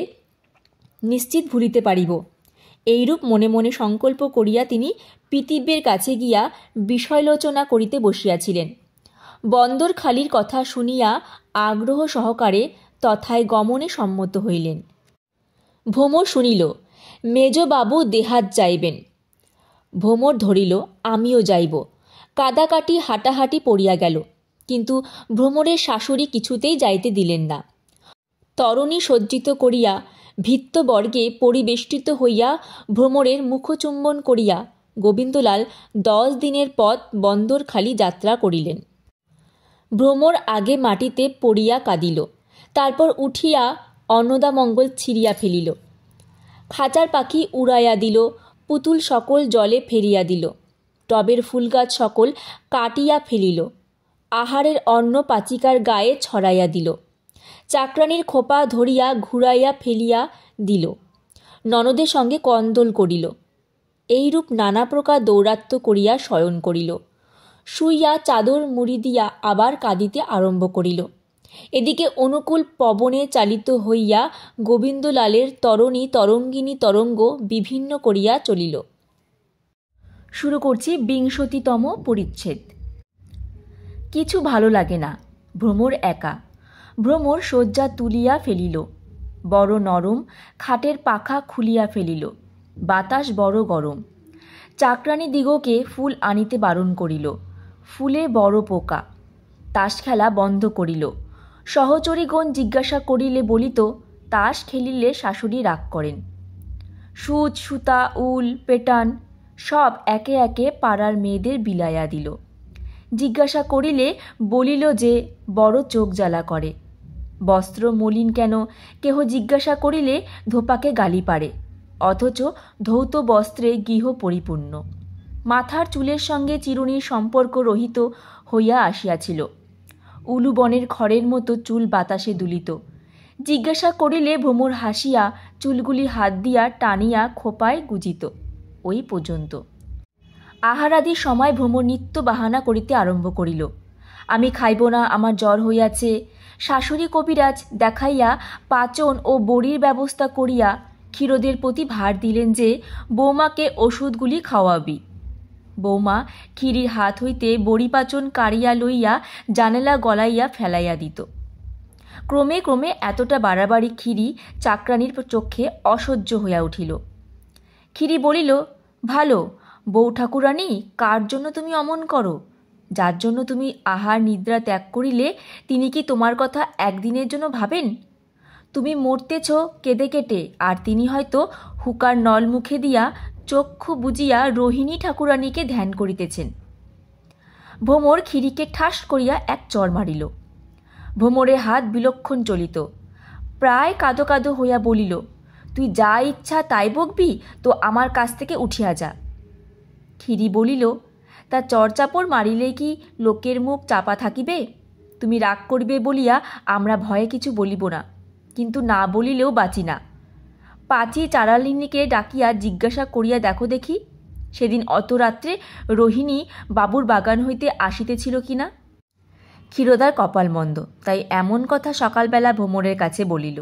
Speaker 1: নিশ্চিত ভুলিতে পারিব। এইরূপ মনে মনে সংকল্প করিয়া তিনি পিতৃব্যের কাছে গিয়া বিষয়লোচনা করিতে বসিয়াছিলেন। বন্দর খালির কথা শুনিয়া আগ্রহ সহকারে তথায় গমনে সম্মত হইলেন। ভ্রমর শুনিল, মেজবাবু দেহাত যাইবেন। ভ্রমর ধরিল, আমিও যাইব। কাদাকাটি হাঁটাহাঁটি পড়িয়া গেল, কিন্তু ভ্রমরের শাশুড়ি কিছুতেই যাইতে দিলেন না। তরণী সজ্জিত করিয়া ভৃত্যবর্গে পরিবেষ্টিত হইয়া ভ্রমরের মুখচুম্বন করিয়া গোবিন্দলাল 10 দিনের পথ বন্দরখালি যাত্রা করিলেন। ভ্রমর আগে মাটিতে পড়িয়া কাঁদিল, তারপর উঠিয়া অন্নদামঙ্গল ছিঁড়িয়া ফেলিল, খাঁচার পাখি উড়াইয়া দিল, পুতুল সকল জলে ফেরিয়া দিল, টবের ফুলগাছ সকল কাটিয়া ফেলিল, আহারের অন্ন পাচিকার গায়ে ছড়াইয়া দিল, চাকরানির খোপা ধরিয়া ঘুরাইয়া ফেলিয়া দিল, ননদের সঙ্গে কন্দল করিল। এইরূপ নানা প্রকার দৌরাত্ম্য করিয়া শয়ন করিল। শুইয়া চাদর মুড়ি দিয়া আবার কাঁদিতে আরম্ভ করিল। এদিকে অনুকূল পবনে চালিত হইয়া গোবিন্দলালের তরণী তরঙ্গিনী তরঙ্গ বিভিন্ন করিয়া চলিল। শুরু করছি 20তম পরিচ্ছেদ। কিছু ভালো লাগে না। ভ্রমর একা। ভ্রমর শয্যা তুলিয়া ফেলিল, বড় নরম, খাটের পাখা খুলিয়া ফেলিল। বাতাস বড় গরম। চাকরানী দিগকে ফুল আনিতে বারণ করিল। ফুলে বড় পোকা। তাস খেলা বন্ধ করিল। সহচরীগণ জিজ্ঞাসা করিলে বলিত, তাস খেলিলে শাশুড়ি রাগ করেন। সুচ সুতা উল পেটান সব একে একে পাড়ার মেয়েদের বিলাইয়া দিল। জিজ্ঞাসা করিলে বলিল যে বড় চোখ জ্বালা করে। বস্ত্র মলিন কেন কেহ জিজ্ঞাসা করিলে ধোপাকে গালি পারে, অথচ ধৌত বস্ত্রে গৃহ পরিপূর্ণ। মাথার চুলের সঙ্গে চিরুনির সম্পর্ক রহিত হইয়া আসিয়াছিল। উলুবনের খড়ের মতো চুল বাতাসে দুলিত। জিজ্ঞাসা করিলে ভ্রমর হাসিয়া চুলগুলি হাত দিয়া টানিয়া খোপায় গুজিত। ওই পর্যন্ত। আহারাদির সময় ভ্রমর নিত্য বাহানা করিতে আরম্ভ করিল। আমি খাইব না, আমার জ্বর হইয়াছে। শাশুড়ি কবিরাজ দেখাইয়া পাচন ও বড়ির ব্যবস্থা করিয়া ক্ষীরোদের প্রতি ভার দিলেন যে বৌমাকে ওষুধগুলি খাওয়াবি। বৌমা ক্ষীরির হাত হইতে বড়ি পাচন কাড়িয়া লইয়া জানালা গলাইয়া ফেলাইয়া দিত। ক্রমে ক্রমে এতটা বাড়াবাড়ি ক্ষীরি চাকরানির চক্ষে অসহ্য হইয়া উঠিল। ক্ষীরি বলিল, ভালো বউ ঠাকুরানী, কার জন্য তুমি অমন করো? যার জন্য তুমি আহার নিদ্রা ত্যাগ করিলে তিনি কি তোমার কথা একদিনের জন্য ভাবেন? তুমি মরতেছ কেঁদে কেটে, আর তিনি হয়তো হুকার নল মুখে দিয়া চক্ষু বুজিয়া রোহিণী ঠাকুরানীকে ধ্যান করিতেছেন। ভ্রমর ক্ষীরিকে ঠাস করিয়া এক চড় মারিল। ভ্রমরের হাত বিলক্ষণ চলিত। প্রায় কাঁদো কাঁদো হইয়া বলিল, তুই যা ইচ্ছা তাই বকবি তো আমার কাছ থেকে উঠিয়া যা। ক্ষীরি বলিল, তা চড়চাপড় মারিলে কি লোকের মুখ চাপা থাকিবে? তুমি রাগ করিবে বলিয়া আমরা ভয়ে কিছু বলিব না, কিন্তু না বলিলেও বাঁচি না। পাঁচি চারালিনীকে ডাকিয়া জিজ্ঞাসা করিয়া দেখো দেখি, সেদিন অত রাত্রে রোহিণী বাবুর বাগান হইতে আসিতেছিল কিনা। ক্ষীরোদার কপাল মন্দ, তাই এমন কথা সকালবেলা ভ্রমরের কাছে বলিল।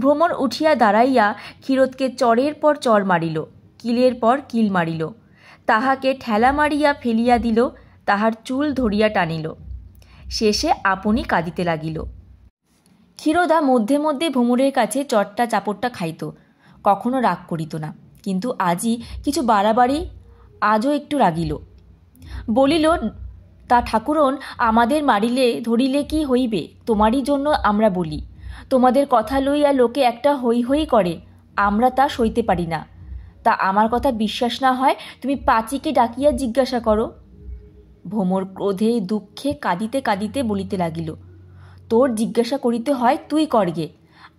Speaker 1: ভ্রমর উঠিয়া দাঁড়াইয়া ক্ষীরোদকে চরের পর চর মারিল, কিলের পর কিল মারিল, তাহাকে ঠেলা মারিয়া ফেলিয়া দিল, তাহার চুল ধরিয়া টানিল, শেষে আপনি কাঁদিতে লাগিল। ক্ষীরোদা মধ্যে মধ্যে ভ্রমরের কাছে চটটা চাপড়টা খাইত, কখনো রাগ করিত না, কিন্তু আজই কিছু বাড়াবাড়ি, আজও একটু রাগিল। বলিল, তা ঠাকুরন, আমাদের মারিলে ধরিলে কি হইবে? তোমারই জন্য আমরা বলি। তোমাদের কথা লইয়া লোকে একটা হই হই করে, আমরা তা সইতে পারি না। তা আমার কথা বিশ্বাস না হয় তুমি পাঁচিকে ডাকিয়া জিজ্ঞাসা করো। ভ্রমর ক্রোধে দুঃখে কাঁদিতে কাঁদিতে বলিতে লাগিল, তোর জিজ্ঞাসা করিতে হয় তুই করগে।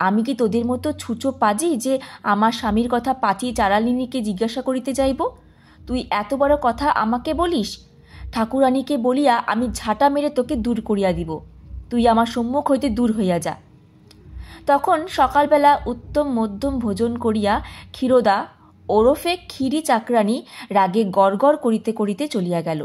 Speaker 1: আমি কি তোদের মতো ছুঁচো পাজি যে আমার স্বামীর কথা পাঁচি চারালিনীকে জিজ্ঞাসা করিতে যাইব? তুই এত বড় কথা আমাকে বলিস? ঠাকুরানীকে বলিয়া আমি ঝাঁটা মেরে তোকে দূর করিয়া দিব। তুই আমার সম্মুখ হইতে দূর হইয়া যা। তখন সকালবেলা উত্তম মধ্যম ভোজন করিয়া ক্ষীরোদা ওরফে ক্ষীরি চাকরানী রাগে গড়গড় করিতে করিতে চলিয়া গেল।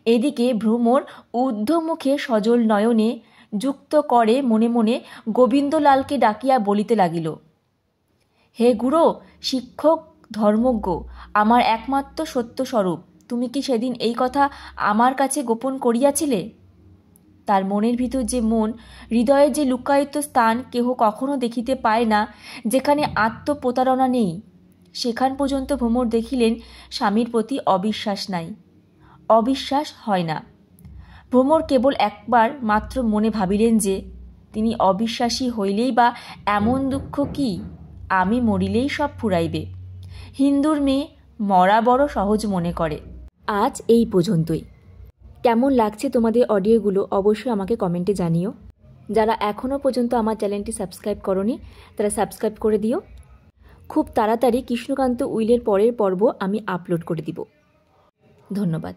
Speaker 1: এদিকে ভ্রমর ঊর্ধ্বমুখে সজল নয়নে যুক্ত করে মনে মনে গোবিন্দলালকে ডাকিয়া বলিতে লাগিল, হে গুরু, শিক্ষক, ধর্মজ্ঞ, আমার একমাত্র সত্যস্বরূপ, তুমি কি সেদিন এই কথা আমার কাছে গোপন করিয়াছিলে? তার মনের ভিতর যে মন, হৃদয়ের যে লুকায়িত স্থান কেহ কখনো দেখিতে পায় না, যেখানে আত্মপ্রতারণা নেই, সেখান পর্যন্ত ভ্রমর দেখিলেন স্বামীর প্রতি অবিশ্বাস নাই, অবিশ্বাস হয় না। ভ্রমর কেবল একবার মাত্র মনে ভাবিলেন যে তিনি অবিশ্বাসী হইলেই বা এমন দুঃখ কি, আমি মরিলেই সব ফুরাইবে। হিন্দুর মেয়ে মরা বড় সহজ মনে করে। আজ এই পর্যন্তই। কেমন লাগছে তোমাদের অডিওগুলো অবশ্যই আমাকে কমেন্টে জানিও। যারা এখনও পর্যন্ত আমার চ্যানেলটি সাবস্ক্রাইব করনি তারা সাবস্ক্রাইব করে দিও। খুব তাড়াতাড়ি কৃষ্ণকান্ত উইলের পরের পর্ব আমি আপলোড করে দিব। ধন্যবাদ।